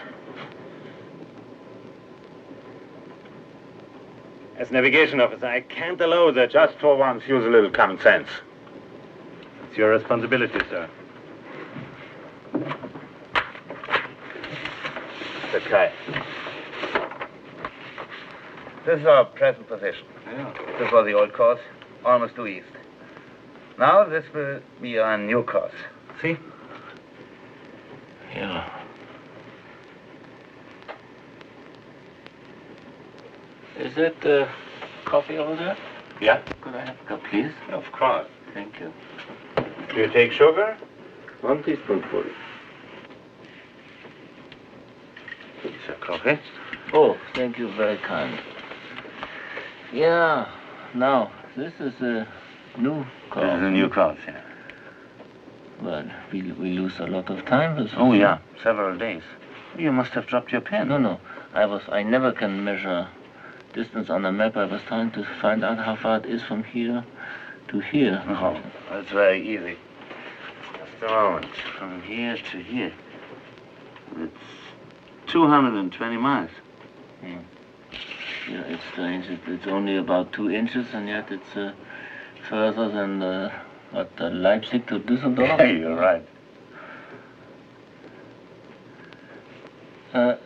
As navigation officer, I can't allow that. Just for once, use a little common sense. It's your responsibility, sir. Mr. Kyle. This is our present position. Yeah. This was the old course, almost due east. Now this will be our new course. See? Yeah. Is that coffee over there? Yeah? Could I have a cup, please? Of course. Thank you. Do you take sugar? 1 teaspoonful. Sir, coffee? Oh, thank you, very kind. Yeah, now, this is a new course. This is a new course, yeah. Well, we lose a lot of time with this. Oh, yeah, several days. You must have dropped your pen. No. I never can measure distance on a map. I was trying to find out how far it is from here to here. Oh, that's very easy. Just a moment. From here to here. It's 220 miles. Yeah, it's strange. It's only about 2 inches, and yet it's further than Leipzig to Düsseldorf. Hey, you're right.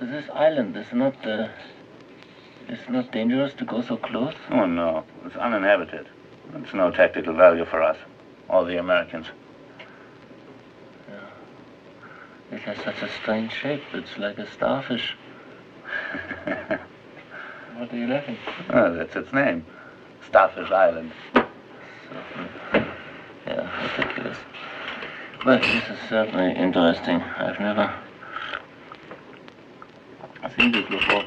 This island is not. It's not dangerous to go so close. Oh no, it's uninhabited. It's no tactical value for us or the Americans. Yeah. It has such a strange shape. It's like a starfish. What are you laughing? Oh, that's its name. Starfish Island. Yeah, ridiculous. But this is certainly interesting. I've never seen this before.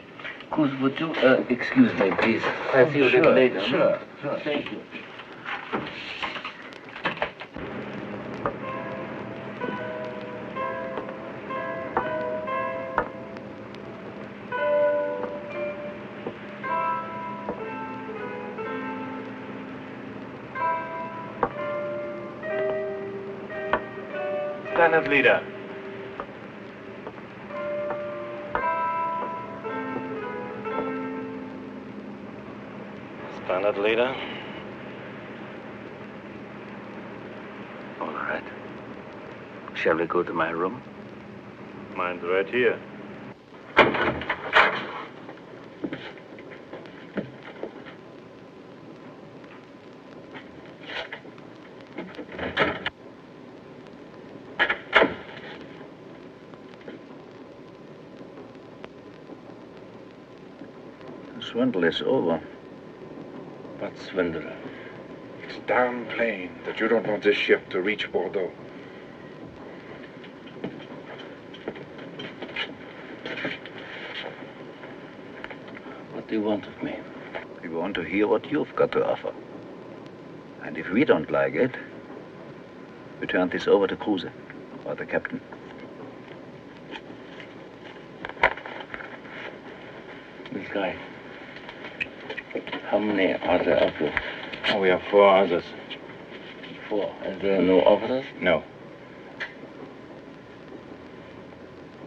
Kuz, would you excuse me, please? I'll see you a little later. Sure. Thank you. Standard leader. Standard leader. All right. Shall we go to my room? Mine's right here. The swindle is over. What swindle? It's darn plain that you don't want this ship to reach Bordeaux. What do you want of me? We want to hear what you've got to offer. And if we don't like it, we turn this over to Kruse or the captain. This guy. How many are there of you? Oh, we have 4 others. 4. And there are no officers? No.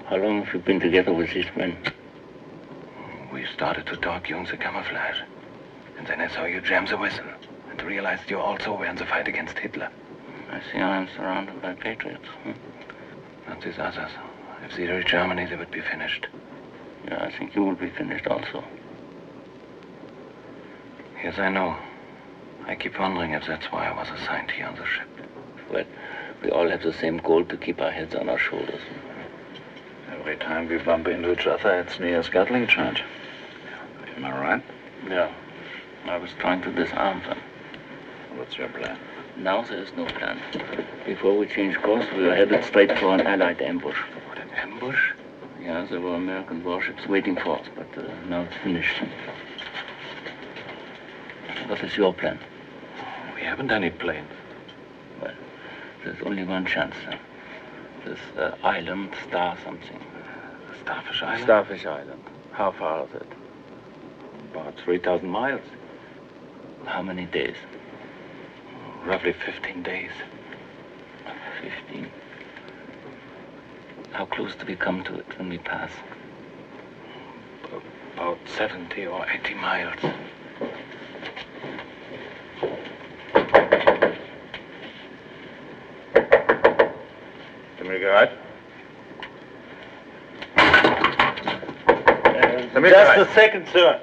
How long have you been together with these men? We started to talk using the camouflage. And then I saw you jam the whistle. And realized you also were in the fight against Hitler. I see I am surrounded by patriots. Not these others. If they reach Germany, they would be finished. Yeah, I think you will be finished also. Yes, I know. I keep wondering if that's why I was assigned here on the ship. Well, we all have the same goal, to keep our heads on our shoulders. Every time we bump into each other, it's near a scuttling charge. Am I right? Yeah. I was trying to disarm them. What's your plan? Now there is no plan. Before we changed course, we were headed straight for an Allied ambush. What, an ambush? Yeah, there were American warships waiting for us, but now it's finished. What is your plan? We haven't any planes. Well, there's only one chance. This island, Star something. Starfish Island? Starfish Island. How far is it? About 3,000 miles. How many days? Roughly 15 days. 15. How close do we come to it when we pass? About 70 or 80 miles. Right. Just a second, sir.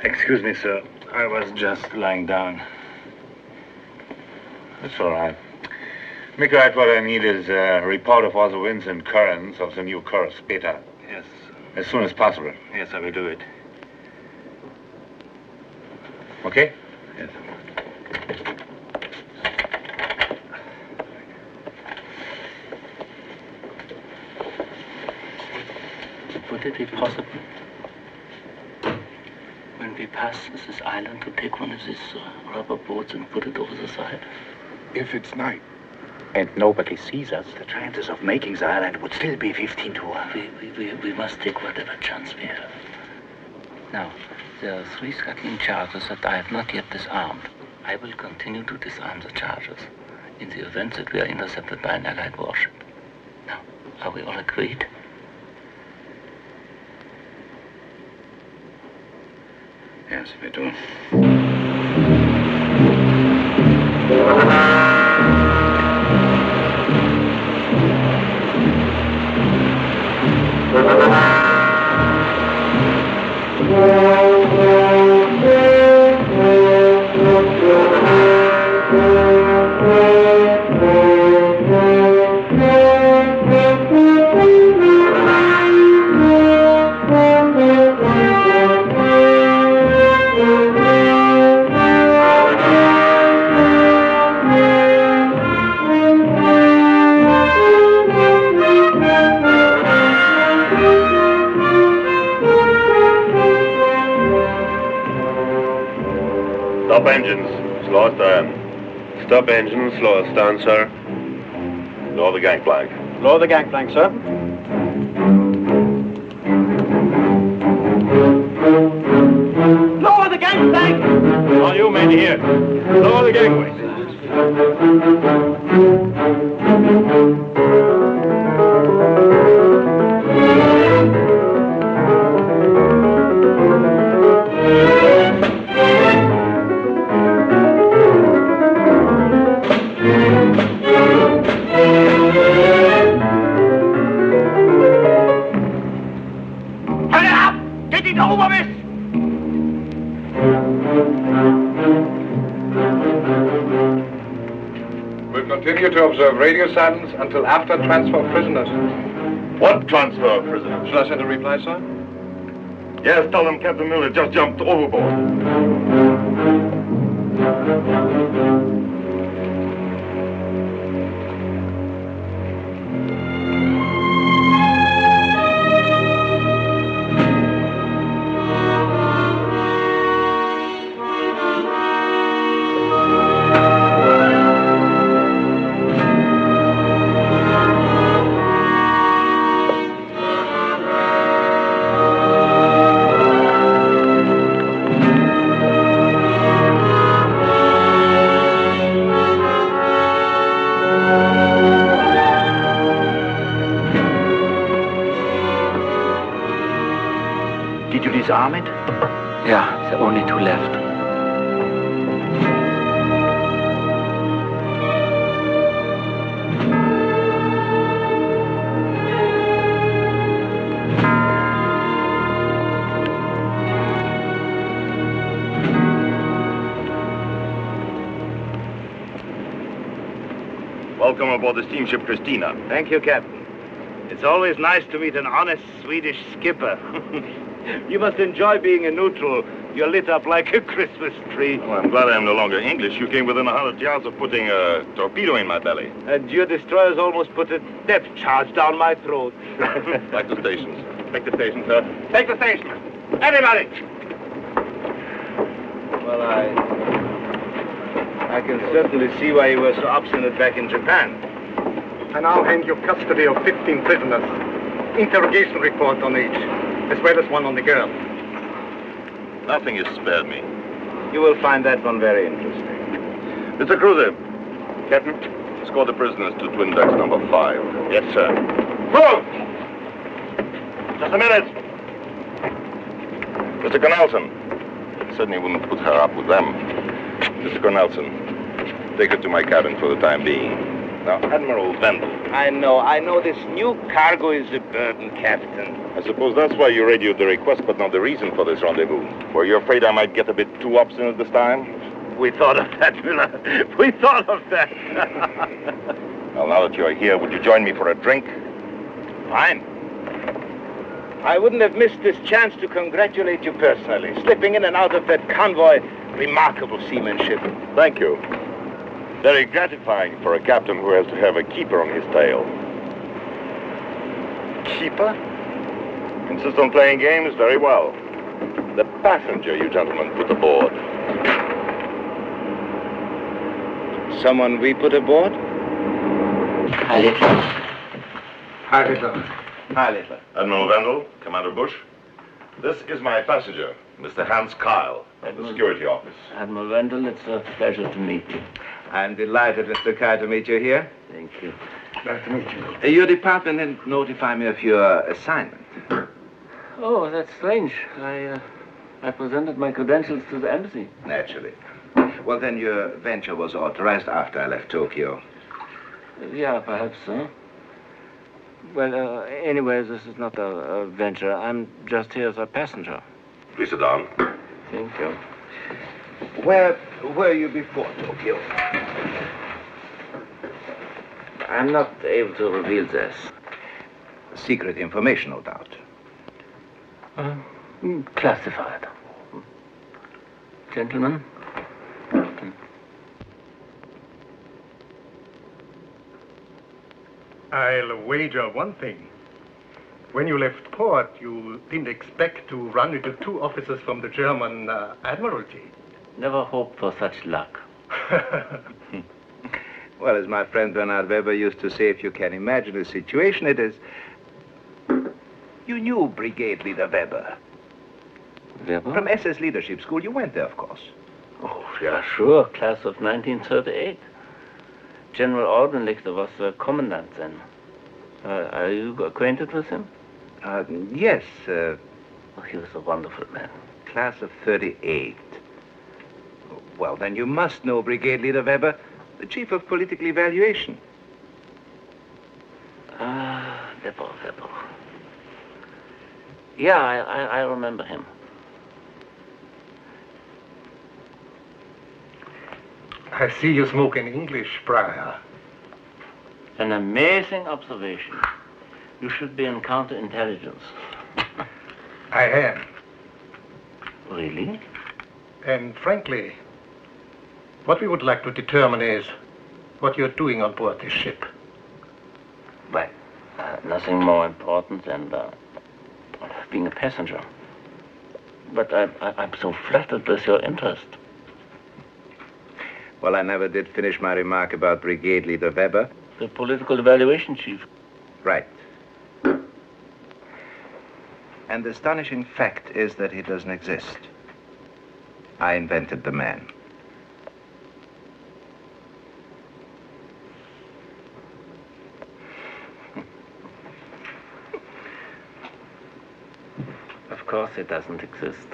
Excuse me, sir. I was just lying down. That's all right. Make right, what I need is a report of all the winds and currents of the new course, Beta. Yes. As soon as possible. Yes, I will do it. Okay? Yes. Would it be possible, when we pass this island, to take one of these rubber boats and put it over the side? If it's night. And nobody sees us, the chances of making the island would still be 15 to 1. We must take whatever chance we have. Now, there are 3 scuttling charges that I have not yet disarmed. I will continue to disarm the charges in the event that we are intercepted by an Allied warship. Now, Are we all agreed? Yes, we do. Stop engines. Slow astern. Stop engines. Slow astern, sir. Lower the gangplank. Lower the gangplank, sir. Lower the gangplank! All you men here, lower the gangway. We'll continue to observe radio silence until after transfer of prisoners. What transfer of prisoners? Shall I send a reply, sir? Yes, tell them Captain Miller just jumped overboard. Did you disarm it? Yeah, there are only two left. Welcome aboard the steamship Christina. Thank you, Captain. It's always nice to meet an honest Swedish skipper. You must enjoy being a neutral. You're lit up like a Christmas tree. Well, I'm glad I'm no longer English. You came within 100 yards of putting a torpedo in my belly. And your destroyers almost put a depth charge down my throat. Back to stations. Take the station, sir. Take the station. Everybody! Well, I can certainly see why you were so obstinate back in Japan. I now hand you custody of 15 prisoners. Interrogation report on each, as well as one on the girl. Nothing is spared me. You will find that one very interesting. Mr. Cruiser. Captain. Escort the prisoners to twin decks number 5. Yes, sir. Move! Just a minute. Mr. Cornelson. Certainly wouldn't put her up with them. Mr. Cornelson, take her to my cabin for the time being. Now, Admiral Vendel. I know this new cargo is a burden, Captain. I suppose that's why you radioed the request, but not the reason for this rendezvous. Were you afraid I might get a bit too obstinate this time? We thought of that, Miller. We thought of that. Well, now that you're here, would you join me for a drink? Fine. I wouldn't have missed this chance to congratulate you personally. Slipping in and out of that convoy, remarkable seamanship. Thank you. Very gratifying for a captain who has to have a keeper on his tail. Keeper? Insist on playing games? Very well. The passenger you gentlemen put aboard. Someone we put aboard? Hi, Littler. Hi, Littler. Hi, Littler. Admiral Vendel, Commander Bush. This is my passenger, Mr. Hans Kyle, of the security office. Admiral Vendel, it's a pleasure to meet you. I'm delighted, Mr. Carr, to meet you here. Thank you. Glad to meet you. Your department didn't notify me of your assignment. Oh, that's strange. I presented my credentials to the embassy. Naturally. Well, then your venture was authorized after I left Tokyo. Yeah, perhaps so. Well, anyway, this is not a venture. I'm just here as a passenger. Please sit down. Thank you. Where were you before Tokyo? I'm not able to reveal this. Secret information, no doubt. Classified. Gentlemen? I'll wager one thing. When you left port, you didn't expect to run into two officers from the German Admiralty. Never hoped for such luck. Well, as my friend Bernard Weber used to say, if you can imagine a situation, it is... You knew Brigade Leader Weber. Weber? From SS Leadership School. You went there, of course. Oh, yeah, sure. Class of 1938. General Ordenlichter was the commandant then. Are you acquainted with him? Yes. Oh, he was a wonderful man. Class of 38. Well, then you must know Brigade Leader Weber, the chief of political evaluation. Weber. Yeah, I remember him. I see you smoke in English, Prior. An amazing observation. You should be in counterintelligence. I am. Really? And frankly, what we would like to determine is what you're doing on board this ship. Well, nothing more important than being a passenger. But I'm so flattered with your interest. Well, I never did finish my remark about Brigade Leader Weber. The political evaluation chief. Right. And the astonishing fact is that he doesn't exist. I invented the man. Of course it doesn't exist.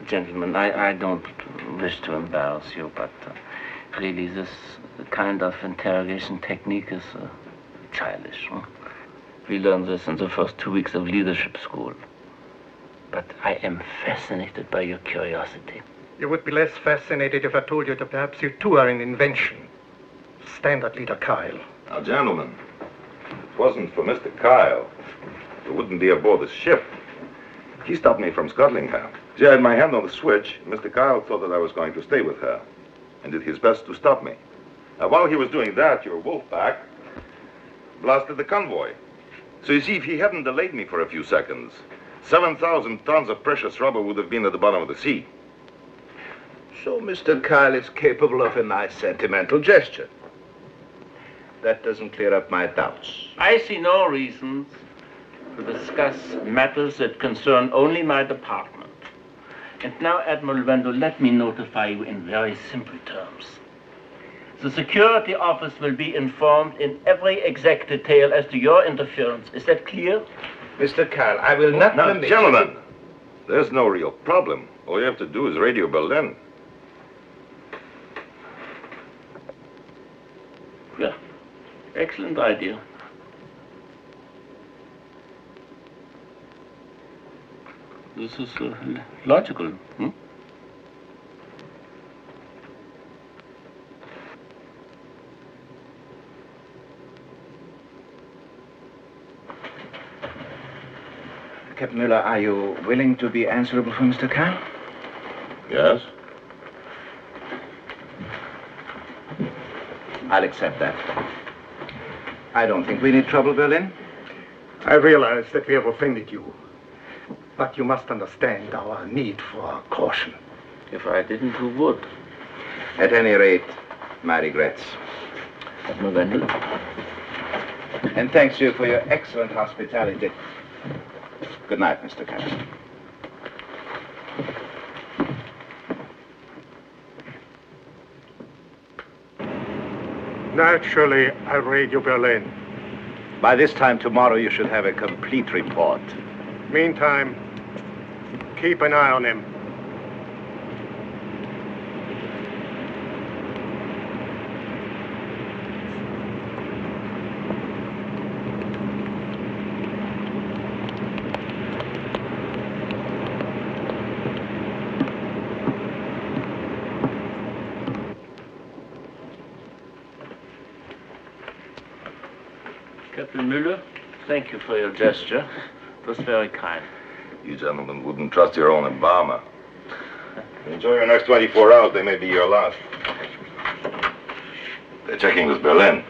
Gentlemen, I don't wish to embarrass you, but really this kind of interrogation technique is childish. Huh? We learned this in the first 2 weeks of leadership school. But I am fascinated by your curiosity. You would be less fascinated if I told you that perhaps you too are an invention. Standard Leader Kyle. Now, gentlemen, if it wasn't for Mr. Kyle, you wouldn't be aboard the ship. He stopped me from scuttling her. See, I had my hand on the switch. Mr. Kyle thought that I was going to stay with her and did his best to stop me. Now, while he was doing that, your Wolfpack blasted the convoy. So you see, if he hadn't delayed me for a few seconds, 7,000 tons of precious rubber would have been at the bottom of the sea. So Mr. Kyle is capable of a nice sentimental gesture. That doesn't clear up my doubts. I see no reasons to discuss matters that concern only my department. And now, Admiral Wendell, let me notify you in very simple terms. The security office will be informed in every exact detail as to your interference. Is that clear? Mr. Kyle, I will not Now, permit... gentlemen, there's no real problem. All you have to do is radio Berlin. Yeah, excellent idea. This is logical. Hmm? Captain Müller, are you willing to be answerable for Mr. Kyle? Yes? I'll accept that. I don't think we need trouble, Berlin. I realize that we have offended you. But you must understand our need for caution. If I didn't, who would? At any rate, my regrets. Admiral Wendell. And thanks to you for your excellent hospitality. Good night, Mr. Kyle. Naturally, I'll raid you Berlin. By this time tomorrow, you should have a complete report. Meantime, keep an eye on him. Captain Müller, thank you for your gesture. It was very kind. You gentlemen wouldn't trust your own Obama. Enjoy your next 24 hours. They may be your last. They're checking this Berlin.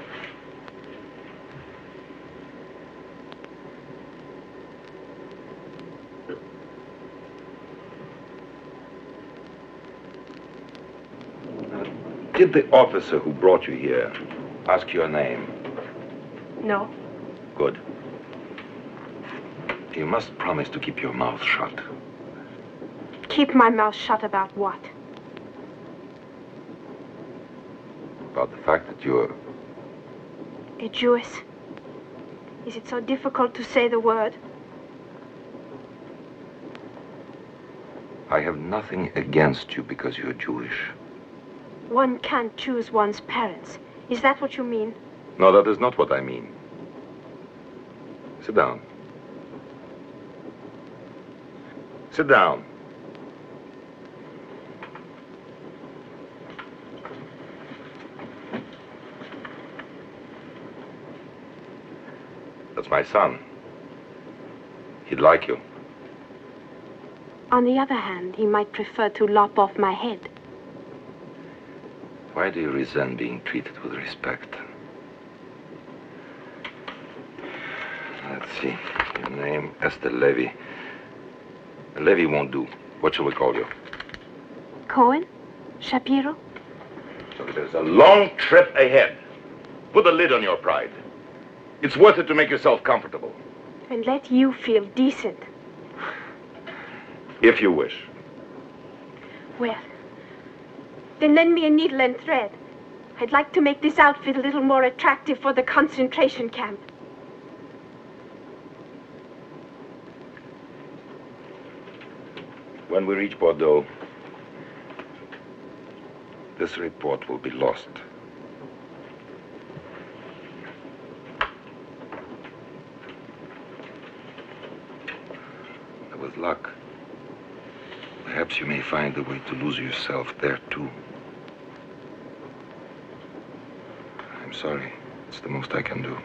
Did the officer who brought you here ask your name? No. Good. You must promise to keep your mouth shut. Keep my mouth shut about what? About the fact that you're... A Jewess? Is it so difficult to say the word? I have nothing against you because you're Jewish. One can't choose one's parents. Is that what you mean? No, that is not what I mean. Sit down. Sit down. That's my son. He'd like you. On the other hand, he might prefer to lop off my head. Why do you resent being treated with respect? Let's see. Your name, Esther Levy. Levy won't do. What shall we call you? Cohen? Shapiro? Look, there's a long trip ahead. Put a lid on your pride. It's worth it to make yourself comfortable. And let you feel decent. If you wish. Well, then lend me a needle and thread. I'd like to make this outfit a little more attractive for the concentration camp. When we reach Bordeaux, this report will be lost. And with luck, perhaps you may find a way to lose yourself there too. I'm sorry. It's the most I can do.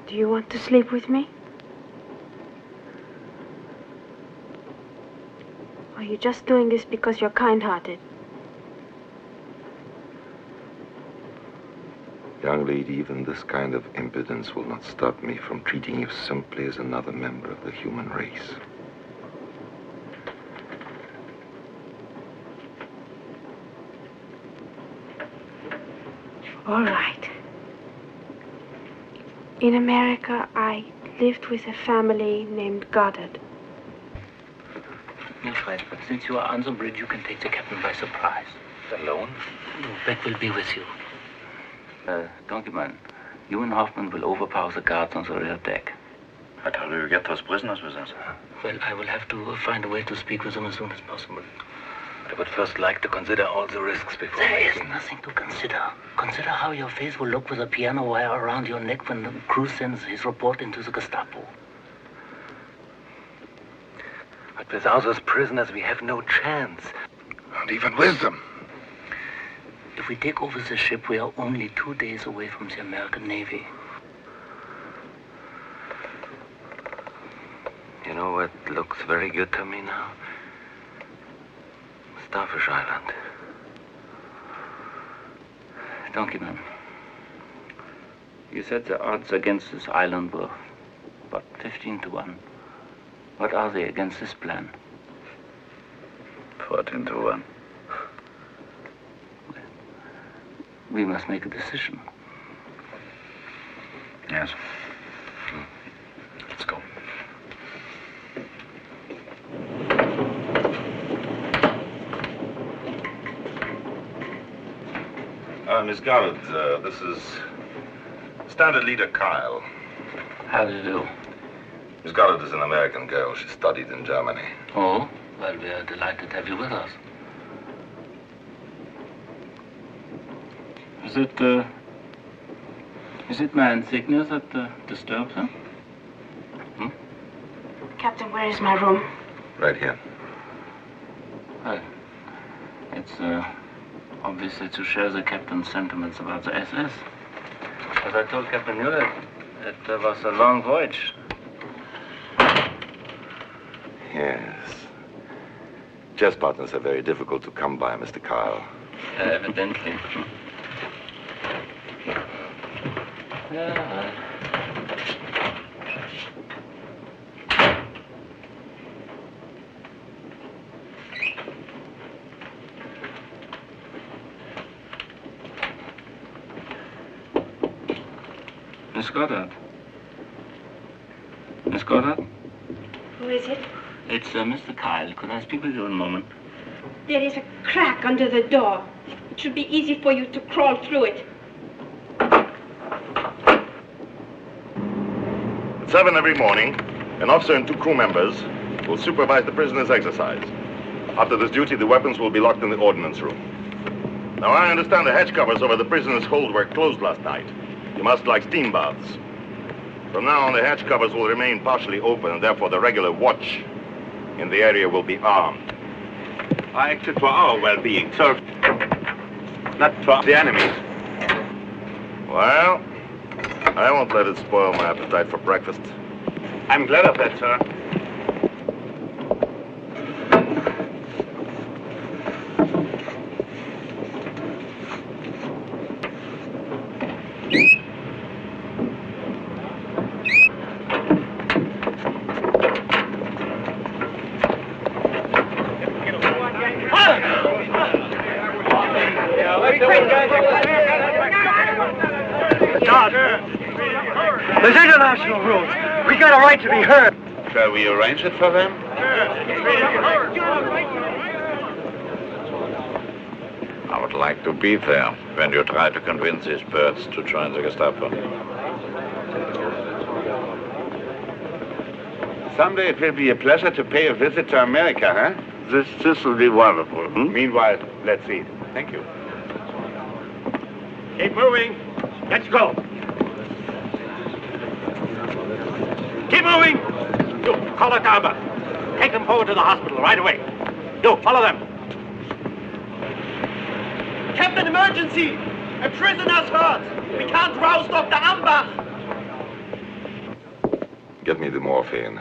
Do you want to sleep with me? Or are you just doing this because you're kind-hearted? Young lady, even this kind of impudence will not stop me from treating you simply as another member of the human race. All right. In America, I lived with a family named Goddard. Wilfred, since you are on the bridge, you can take the captain by surprise. Alone? No, Beck will be with you. Donkeyman, you and Hoffman will overpower the guards on the rear deck. But how do you get those prisoners with us? Well, I will have to find a way to speak with them as soon as possible. I would first like to consider all the risks before There making... is nothing to consider. Consider how your face will look with a piano wire around your neck when the crew sends his report into the Gestapo. But without those prisoners, we have no chance. Not even with them. If we take over the ship, we are only 2 days away from the American Navy. You know what looks very good to me now? Starfish Island. Donkeyman, you said the odds against this island were, what, 15 to 1? What are they against this plan? 14 to 1. We must make a decision. Yes. Let's go. Miss Goddard, this is Standard Leader Kyle. How do you do? Miss Goddard is an American girl. She studied in Germany. Oh, well, we are delighted to have you with us. Is it my insignia that disturbs her? Captain, where is my room? Right here. Well, it's obviously to share the captain's sentiments about the SS. As I told Captain Mueller, it was a long voyage. Yes. Chess partners are very difficult to come by, Mr. Kyle. Evidently. Yeah. Miss Goddard. Miss Goddard? Who is it? It's Mr. Kyle. Could I speak with you in a moment? There is a crack under the door. It should be easy for you to crawl through it. At 7 every morning, an officer and 2 crew members will supervise the prisoners' exercise. After this duty, the weapons will be locked in the ordnance room. Now, I understand the hatch covers over the prisoners' hold were closed last night. You must like steam baths. From now on, the hatch covers will remain partially open, and therefore the regular watch in the area will be armed. I acted for our well-being, sir. Not for the enemy's. Well, I won't let it spoil my appetite for breakfast. I'm glad of that, sir. There's international rules. We got a right to be heard. Shall we arrange it for them? I would like to be there when you try to convince these birds to join the Gestapo. Someday it will be a pleasure to pay a visit to America, huh? This will be wonderful. Meanwhile, let's eat. Thank you. Keep moving. Let's go. Keep moving. You, call a Garber. Take them forward to the hospital right away. You, follow them. Captain, emergency! A prisoner's hurt! We can't rouse Dr. Ambach! Get me the morphine.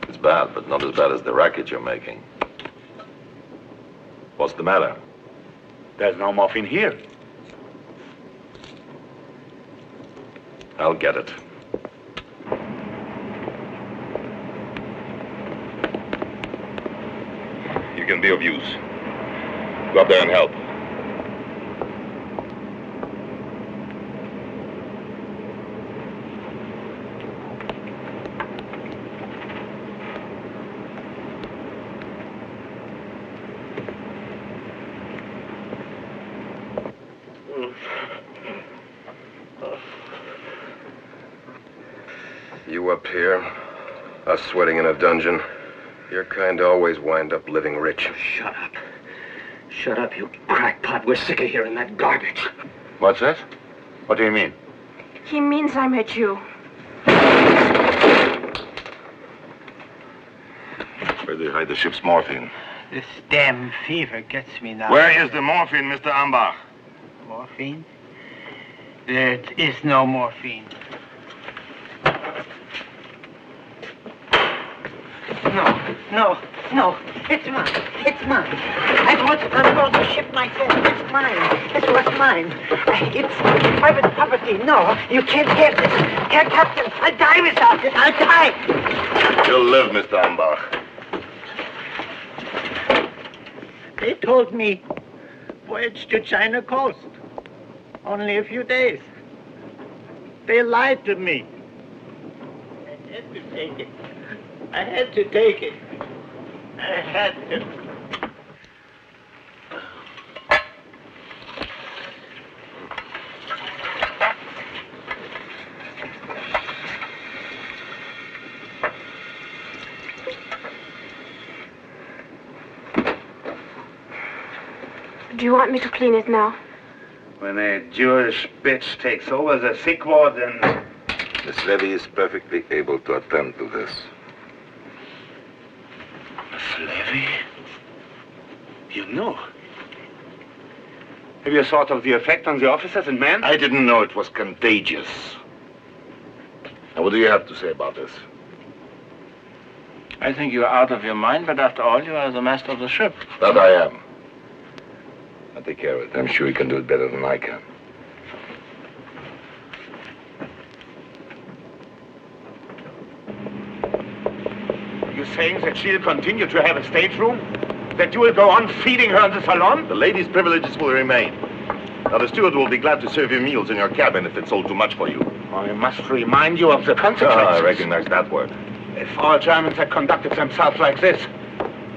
It's bad, but not as bad as the racket you're making. What's the matter? There's no morphine here. I'll get it. You can be of use. Go up there and help. You up here, us sweating in a dungeon. Your kind always wind up living rich. Oh, shut up. Shut up, you crackpot. We're sick of hearing that garbage. What's that? What do you mean? He means I'm a Jew. Where do they hide the ship's morphine? This damn fever gets me now. Where is the morphine, Mr. Ambach? Morphine? There is no morphine. No. It's mine. It's mine. I brought it on board the ship myself. It's mine. This was mine. It's private property. No, you can't have this. Captain, I'll die without it. I'll die. You'll live, Mr. Ambach. They told me voyage to China coast. Only a few days. They lied to me. I had to take it. I had to take it. I had to. Do you want me to clean it now? When a Jewish bitch takes over the sick ward, then... Miss Levy is perfectly able to attend to this. Miss Levy? You know. Have you thought of the effect on the officers and men? I didn't know it was contagious. Now, what do you have to say about this? I think you're out of your mind, but after all, you are the master of the ship. That I am. I'll take care of it. I'm sure you can do it better than I can. Are you saying that she'll continue to have a stateroom? That you will go on feeding her in the salon? The ladies' privileges will remain. Now, the steward will be glad to serve you meals in your cabin if it's all too much for you. I must remind you of the consequences. I recognize that word. If all Germans had conducted themselves like this,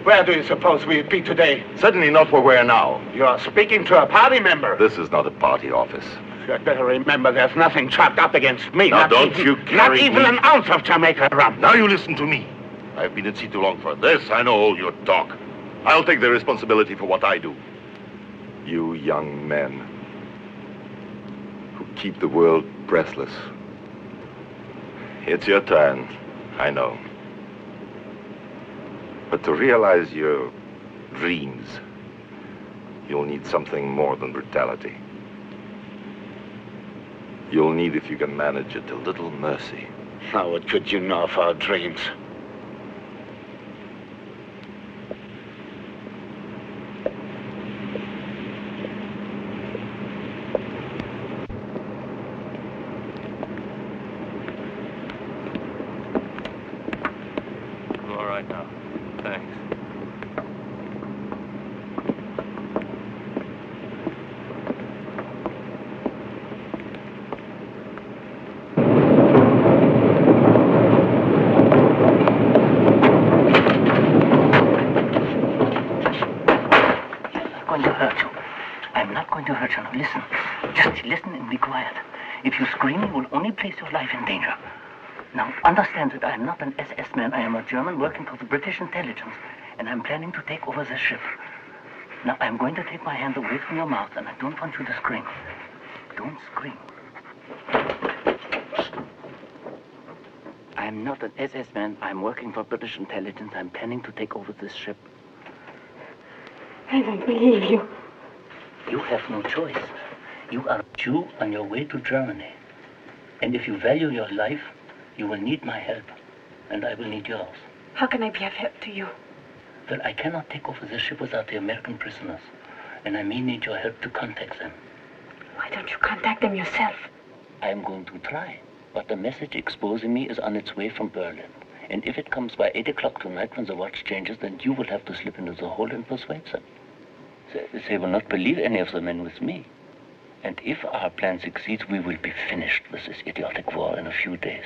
where do you suppose we'd be today? Certainly not where we are now. You are speaking to a party member. This is not a party office. You'd better remember there's nothing chalked up against me. Now, don't you carry Not even me. an ounce of Jamaica rum. Now you listen to me. I've been at sea too long for this. I know all your talk. I'll take the responsibility for what I do. You young men who keep the world breathless. It's your turn, I know. But to realize your dreams, you'll need something more than brutality. You'll need, if you can manage it, a little mercy. Now, what could you know of our dreams? I'm all right now. Thanks. Now listen. Just listen and be quiet. If you scream, you will only place your life in danger. Now, understand that I am not an SS man. I am a German working for the British intelligence, and I'm planning to take over the ship. Now, I'm going to take my hand away from your mouth, and I don't want you to scream. Don't scream. I'm not an SS man. I'm working for British intelligence. I'm planning to take over this ship. I don't believe you. You have no choice. You are a Jew on your way to Germany. And if you value your life, you will need my help. And I will need yours. How can I be of help to you? Well, I cannot take over the ship without the American prisoners. And I may need your help to contact them. Why don't you contact them yourself? I am going to try. But the message exposing me is on its way from Berlin. And if it comes by 8 o'clock tonight when the watch changes, then you will have to slip into the hole and persuade them. They will not believe any of the men with me. And if our plan succeeds, we will be finished with this idiotic war in a few days.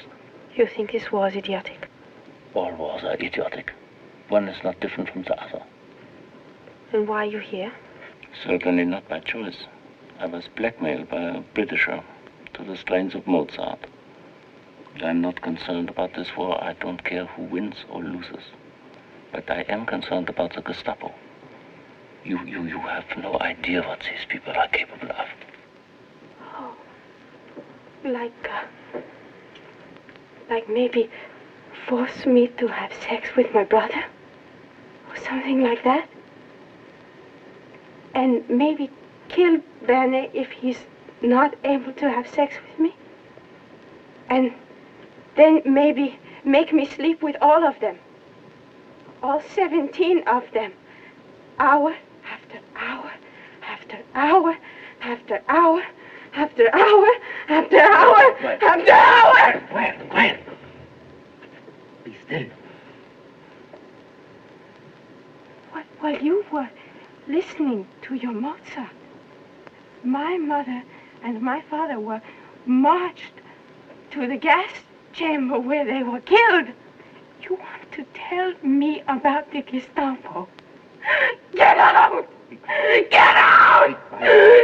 You think this war is idiotic? All wars are idiotic. One is not different from the other. And why are you here? Certainly not by choice. I was blackmailed by a Britisher to the strains of Mozart. I'm not concerned about this war. I don't care who wins or loses. But I am concerned about the Gestapo. You have no idea what these people are capable of. Oh, like maybe force me to have sex with my brother? Or something like that? And maybe kill Werner if he's not able to have sex with me? And then maybe make me sleep with all of them. All 17 of them. Hour after hour, after hour, after hour, after hour, after hour, after hour! Quiet. Be still. While you were listening to your Mozart, my mother and my father were marched to the gas chamber where they were killed. You want to tell me about the Gestapo. Get out! Get out!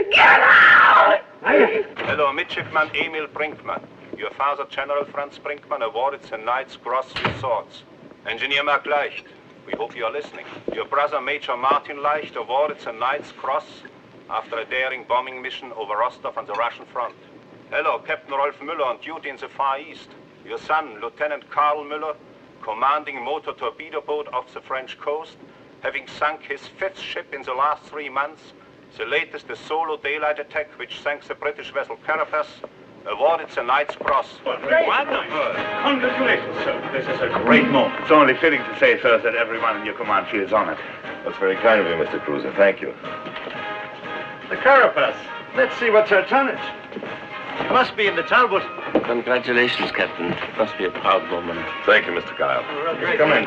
Get out! Hello, Midshipman Emil Brinkman. Your father, General Franz Brinkman, awarded the Knight's Cross with swords. Engineer Mark Leicht, we hope you are listening. Your brother, Major Martin Leicht, awarded the Knight's Cross after a daring bombing mission over Rostov on the Russian front. Hello, Captain Rolf Müller on duty in the Far East. Your son, Lieutenant Karl Müller, commanding motor torpedo boat off the French coast, having sunk his 5th ship in the last 3 months, the latest the solo daylight attack which sank the British vessel Carapace, awarded the Knight's Cross. Wonderful! Congratulations, sir. This is a great moment. It's only fitting to say, sir, that everyone in your command feels honored. That's very kind of you, Mr. Cruiser. Thank you. The Carapace. Let's see what's her tonnage. It must be in the Talbot. Congratulations, Captain. It must be a proud moment. Thank you, Mr. Kyle. Come in,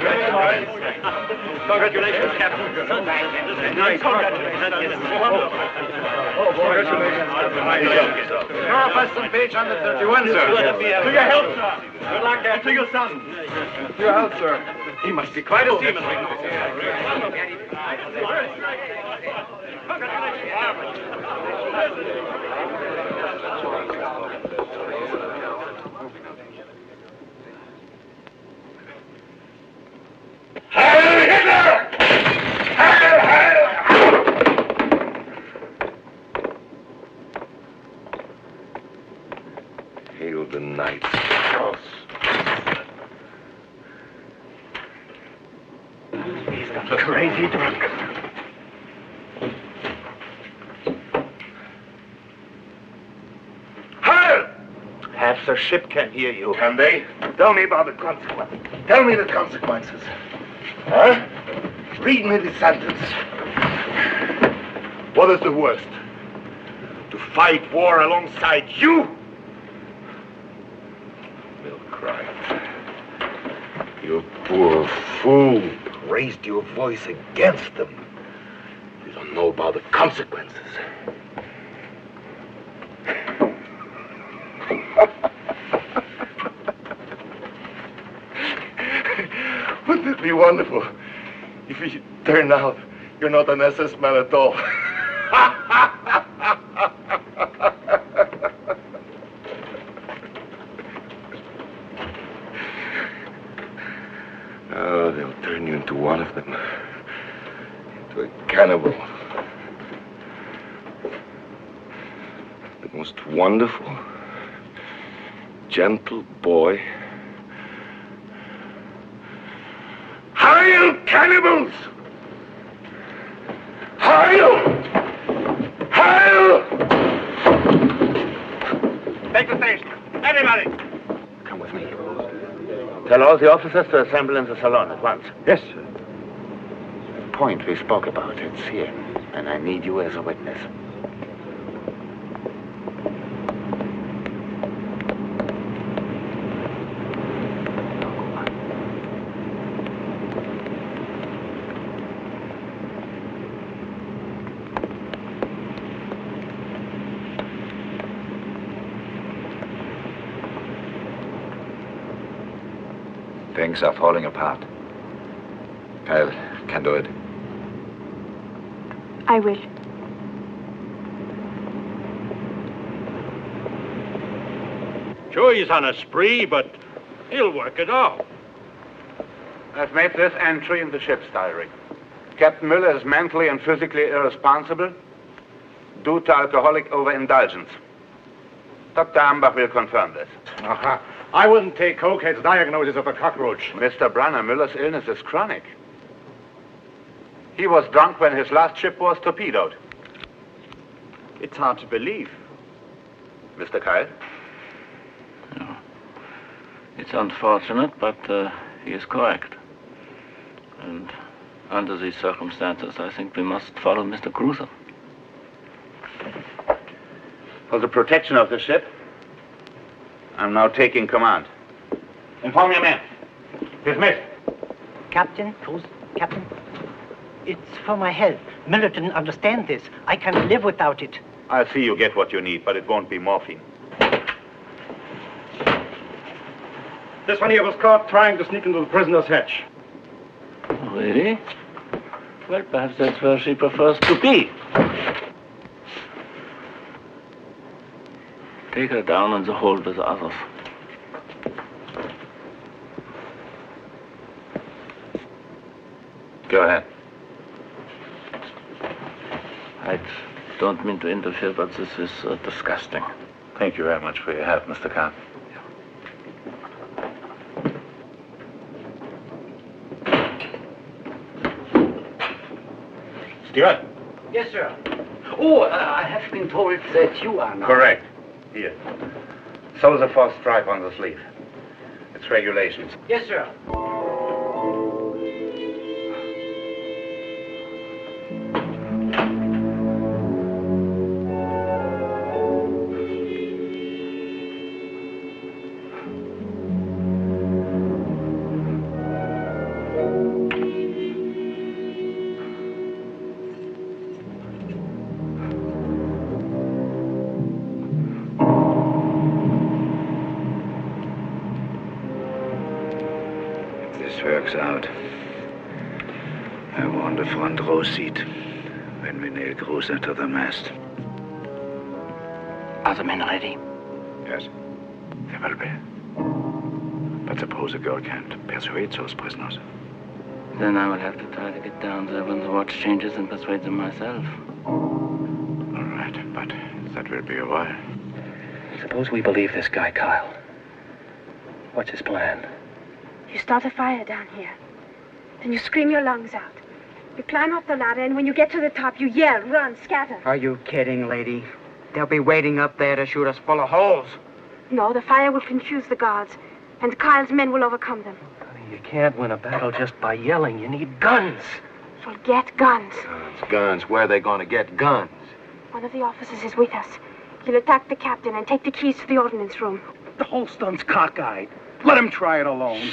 Congratulations, Captain. Carapace on page 131, sir. To your health, sir. Good luck, Captain. To your son. To your health, sir. He must be quite a seaman. Hail the Knight's Cross. He's got crazy drunk. Hail! Half the ship can hear you. Can they? Tell me about the consequences. Tell me the consequences. Huh? Read me the sentence. What is the worst? To fight war alongside you? Milcrite. You poor fool. Raised your voice against them. You don't know about the consequences. Wouldn't it be wonderful if you turn out you're not an SS man at all? Oh, they'll turn you into one of them. Into a cannibal. The most wonderful, gentle boy. Hail, cannibals! Hail! Hail! Take the station. Everybody. Come with me. Tell all the officers to assemble in the salon at once. Yes, sir. The point we spoke about, it's here. And I need you as a witness. Things are falling apart. Kyle can do it. I will. Sure, he's on a spree, but he'll work it out. I've made this entry in the ship's diary. Captain Müller is mentally and physically irresponsible due to alcoholic overindulgence. Dr. Ambach will confirm this. Aha. I wouldn't take Cokehead's diagnosis of a cockroach. Mr. Brunner, Müller's illness is chronic. He was drunk when his last ship was torpedoed. It's hard to believe. Mr. Kyle? No. It's unfortunate, but he is correct. And under these circumstances, I think we must follow Mr. Cruiser. For the protection of the ship, I'm now taking command. Inform your men. Dismissed. Captain, Captain, it's for my health. Miller didn't understand this. I can't live without it. I'll see you get what you need, but it won't be morphine. This one here was caught trying to sneak into the prisoner's hatch. Really? Well, perhaps that's where she prefers to be. Take her down in the hole with the others. Go ahead. I don't mean to interfere, but this is disgusting. Thank you very much for your help, Mr. Kahn. Stewart? Yes, sir. Oh, I have been told that you are now. Correct. Here. So is a false stripe on the sleeve. It's regulations. Yes, sir. Out. I want a front row seat when we nail Cruiser to the mast. Are the men ready? Yes, they will be. But suppose a girl can't persuade those prisoners. Then I will have to try to get down there when the watch changes and persuade them myself. All right, but that will be a while. Suppose we believe this guy, Kyle. What's his plan? You start a fire down here. Then you scream your lungs out. You climb up the ladder, and when you get to the top, you yell, run, scatter. Are you kidding, lady? They'll be waiting up there to shoot us full of holes. No, the fire will confuse the guards, and Kyle's men will overcome them. You can't win a battle just by yelling. You need guns. We'll get guns. Guns. Where are they going to get guns? One of the officers is with us. He'll attack the captain and take the keys to the ordnance room. The whole stunt's cockeyed. Let him try it alone.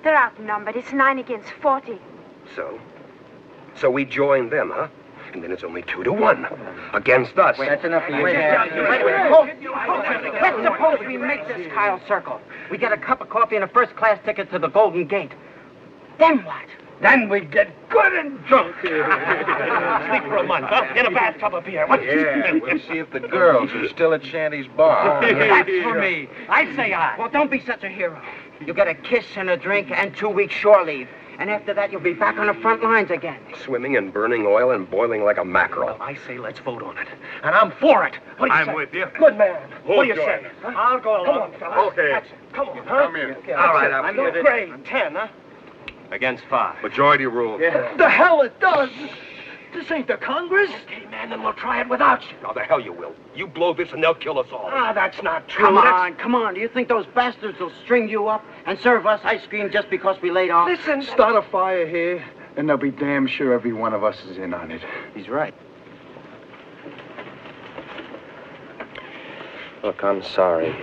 They're outnumbered. It's 9 against 40. So we join them, huh? And then it's only 2 to 1 against us. That's enough for you. Wait. Let's suppose we make this Kyle circle. We get a cup of coffee and a first-class ticket to the Golden Gate. Then what? Then we get good and drunk. Sleep for a month, huh? In a bathtub of beer. Yeah, we'll see if the girls are still at Shanty's bar. That's for me. I say aye. Well, don't be such a hero. You get a kiss and a drink and 2 weeks shore leave. And after that, you'll be back on the front lines again. Swimming and burning oil and boiling like a mackerel. Well, I say let's vote on it. And I'm for it. What do you say? I'm with you. Good man. What do you join say? us? Huh? I'll go along. Come on, fellas. Okay. Come on, huh? Come in. Okay, All right, I'm no grade. 10, huh? Against 5. Majority rule. Yeah. The hell it does. This ain't the Congress. Okay, man, then we'll try it without you. Now, the hell you will. You blow this and they'll kill us all. Ah, that's not true. Come on. Do you think those bastards will string you up and serve us ice cream just because we laid off? Listen, start a fire here, and they'll be damn sure every one of us is in on it. He's right. Look, I'm sorry.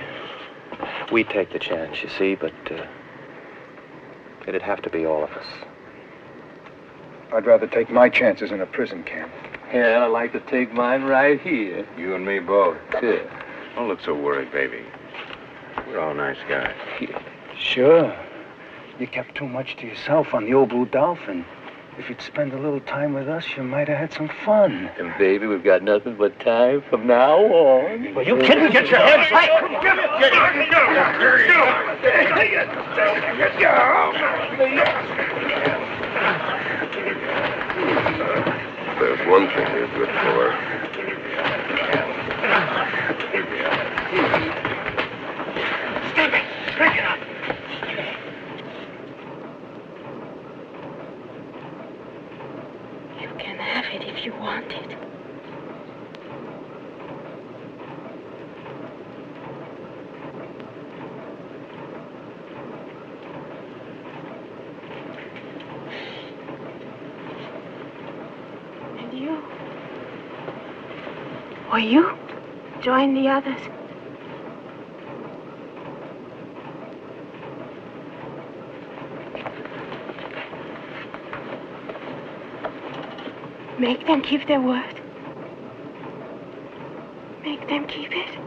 We take the chance, you see, but it'd have to be all of us. I'd rather take my chances in a prison camp. Yeah, I'd like to take mine right here. You and me both. Yeah. Don't look so worried, baby. We're all nice guys. Sure. You kept too much to yourself on the old Blue Dolphin. If you'd spend a little time with us, you might have had some fun. And baby, we've got nothing but time from now on. Well, you kidding? Get your head right. There's one thing you're good for. Stop it. Break it up. You can have it if you want it. And you? Will you join the others? Make them keep their word. Make them keep it.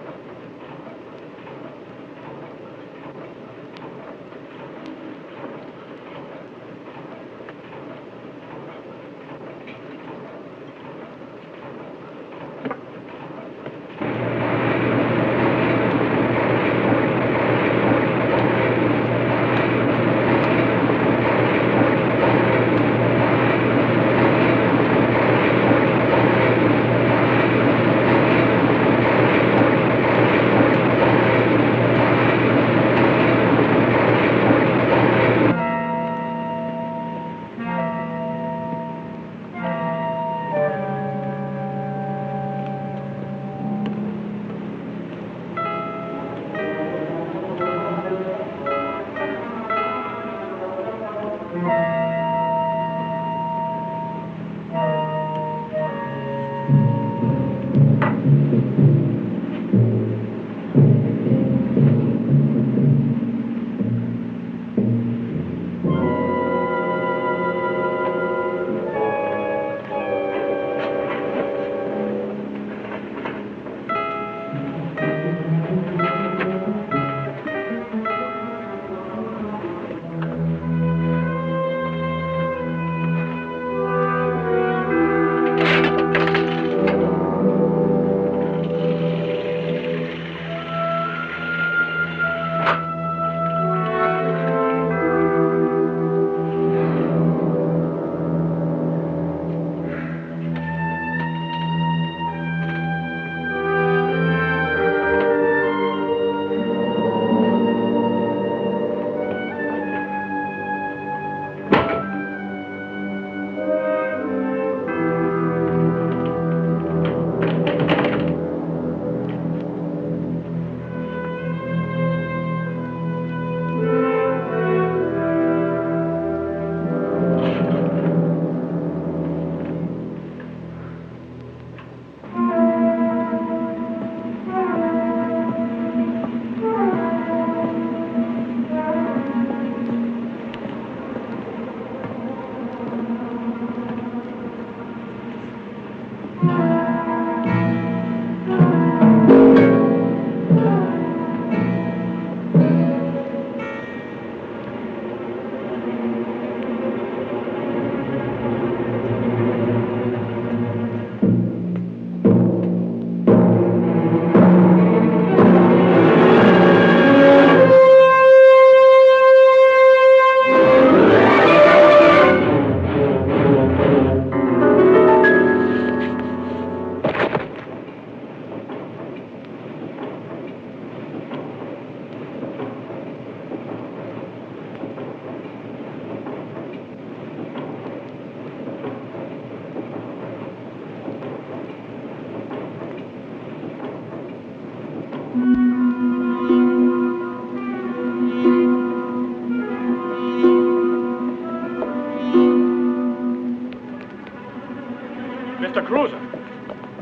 cruiser.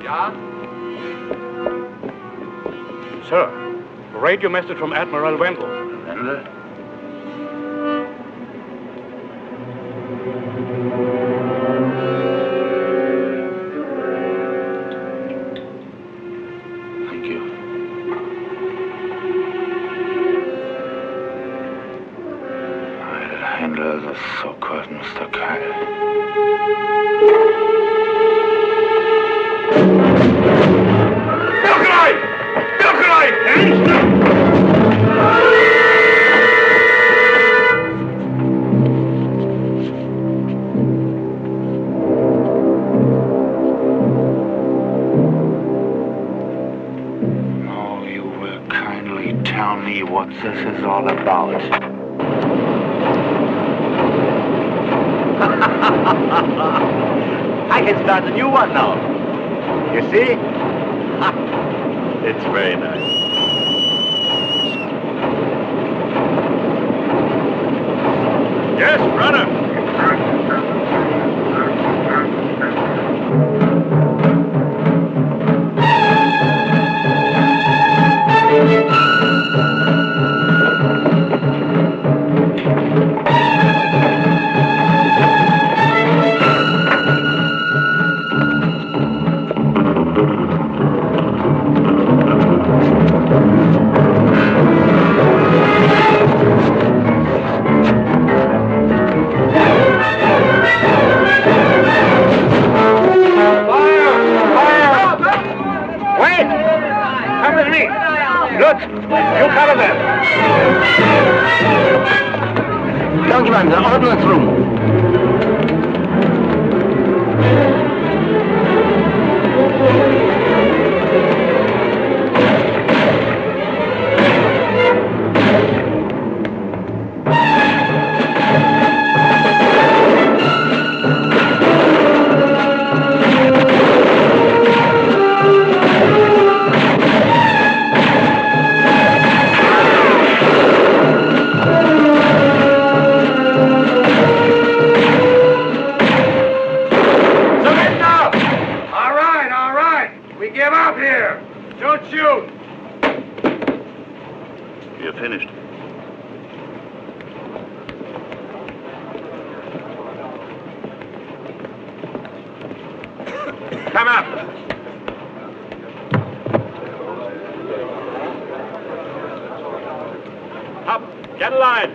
Yeah? Sir, radio message from Admiral Wendell. Wendell? Thank you. I'll handle the so-called Mr. Kyle. Now you will kindly tell me what this is all about. I can start a new one now. You see? It's very nice. Yes, brother. Gentlemen, the ordnance room. Come up. Up. Get a line.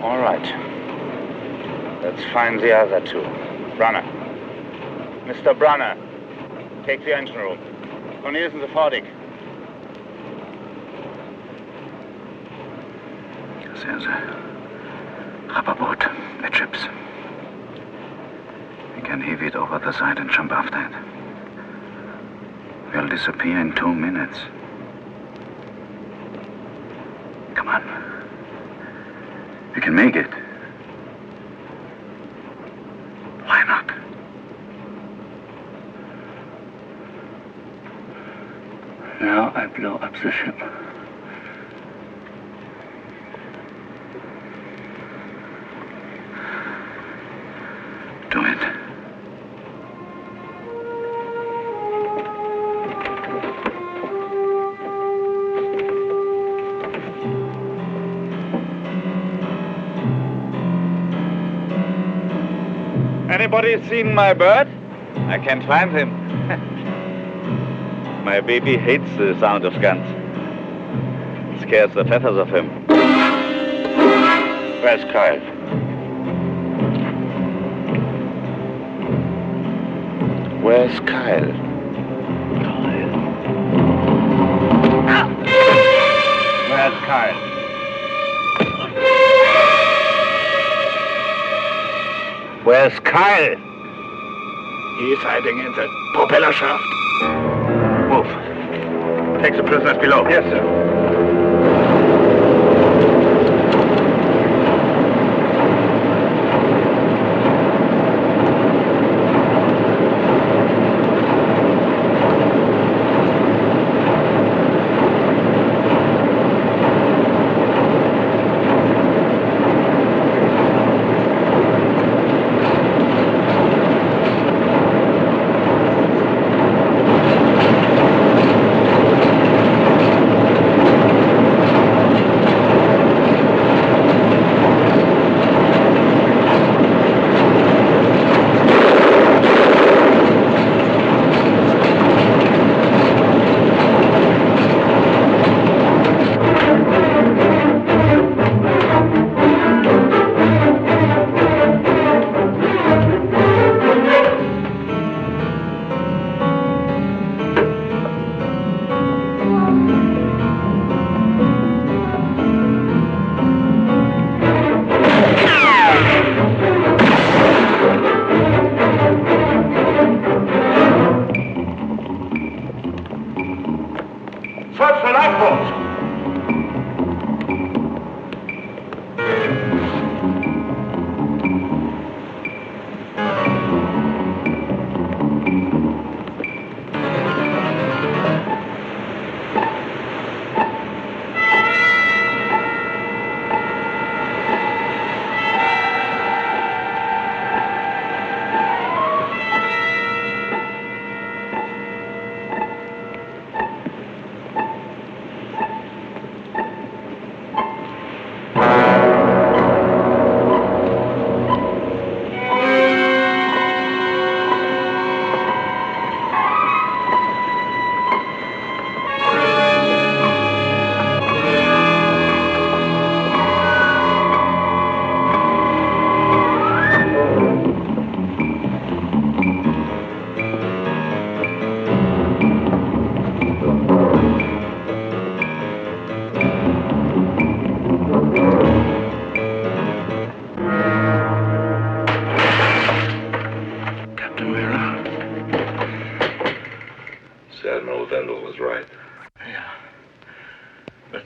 All right. Let's find the other two. Brunner. Mr. Brunner, take the engine room. Cornelius sofort. There's a rubber boat that ships. We can heave it over the side and jump after it. We'll disappear in 2 minutes. Come on. We can make it. Why not? Now I blow up the ship. Do it. Anybody seen my bird? I can't find him. My baby hates the sound of guns. It scares the feathers of him. Where's Kyle? Where's Kyle? Where's Kyle? Where's Kyle? He's hiding in the propeller shaft. Move. Take the prisoners below. Yes, sir.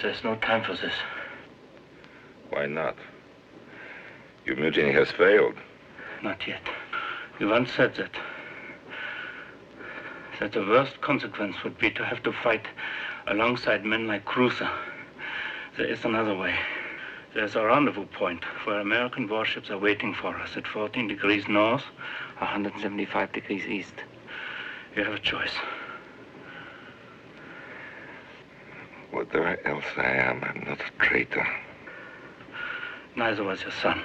There's no time for this. Why not? Your mutiny has failed. Not yet. You once said that the worst consequence would be to have to fight alongside men like Cruiser. There is another way. There's a rendezvous point where American warships are waiting for us at 14 degrees north, 175 degrees east. You have a choice. Whatever else I am, I'm not a traitor. Neither was your son.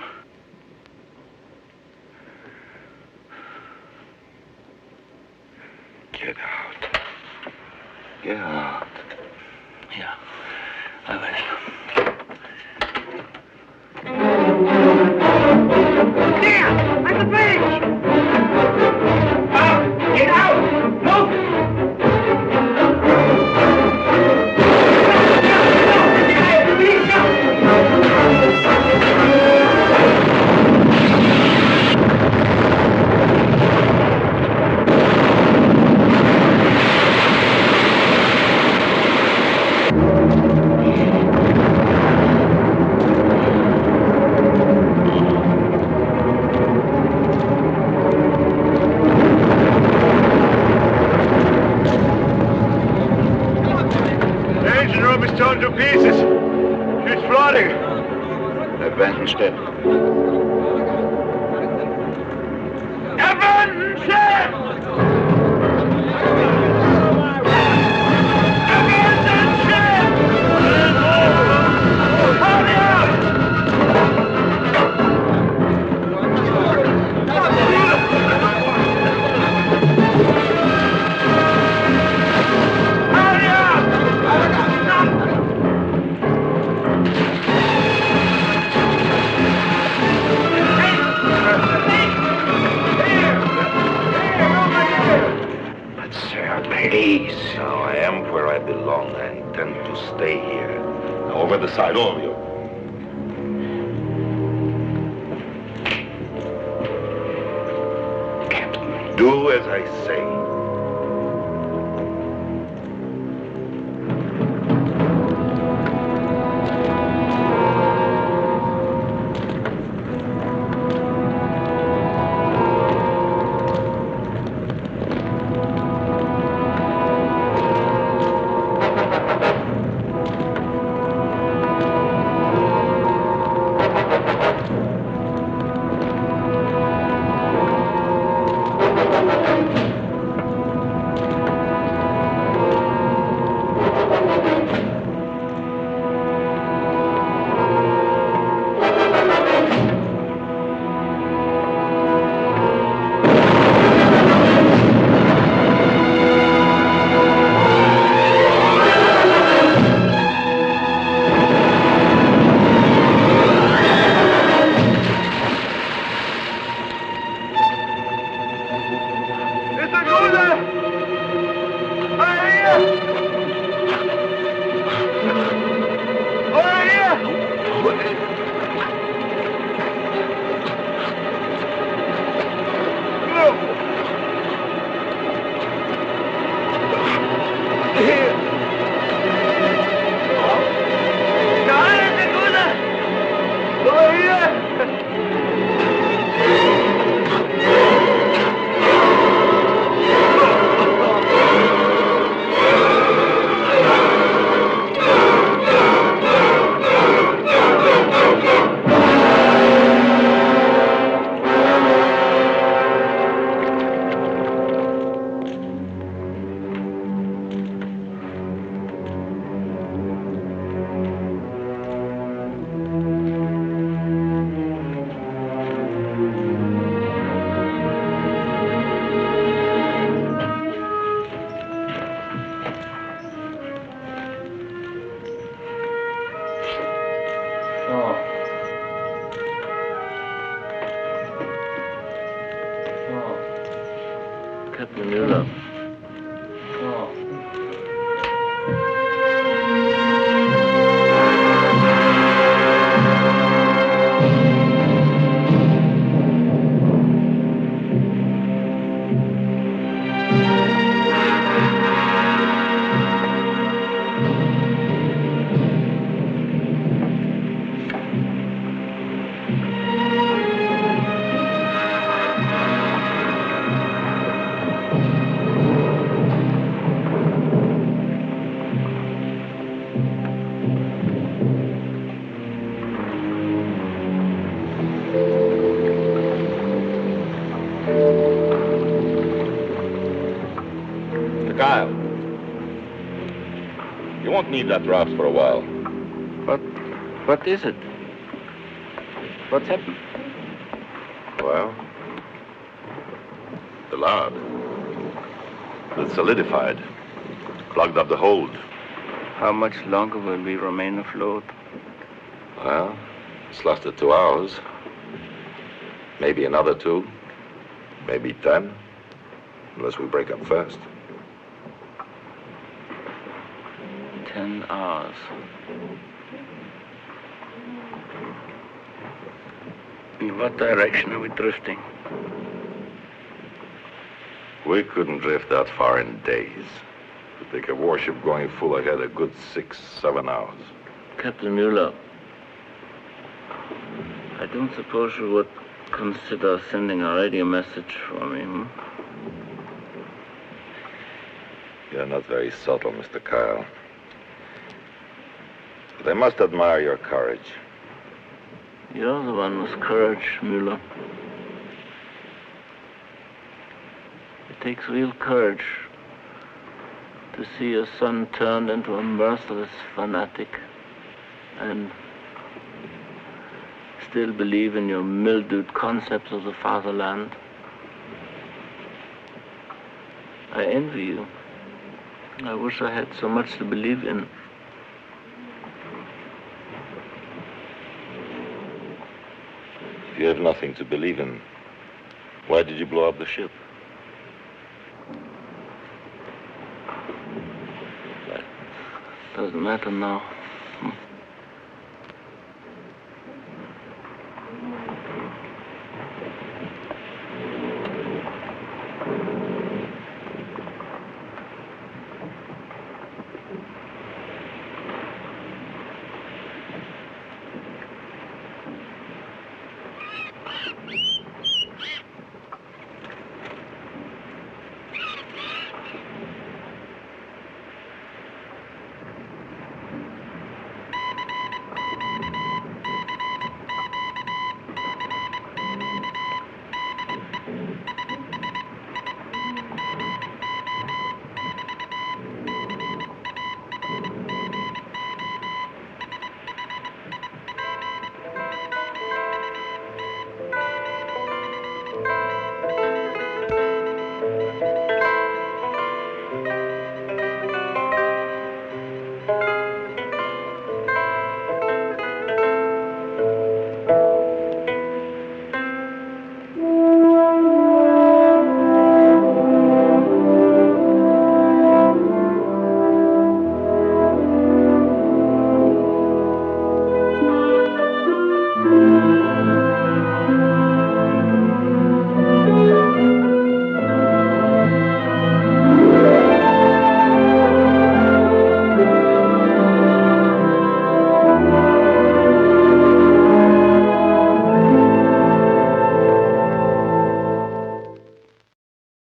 Get out. Get out. Yeah, I will. There! At the bridge! Get out! Move! To pieces. She's flooding. Abandoned. Abandoned ship! Abandoned ship! Hurry up! Please. Now, I am where I belong. I intend to stay here. Now, over the side, all of you. Do as I say. You won't need that draft for a while. What is it? What's happened? Well, the lard. It's solidified. Plugged up the hold. How much longer will we remain afloat? Well, it's lasted 2 hours. Maybe another 2. Maybe 10. Unless we break up first. 10 hours. In what direction are we drifting? We couldn't drift that far in days. It would take a warship going full ahead a good 6-7 hours. Captain Mueller, I don't suppose you would consider sending a radio message for me, hmm? You're not very subtle, Mr. Kyle. But I must admire your courage. You're the one with courage, Mueller. It takes real courage to see your son turned into a merciless fanatic and still believe in your mildewed concepts of the fatherland. I envy you. I wish I had so much to believe in. If you have nothing to believe in, why did you blow up the ship? Doesn't matter now.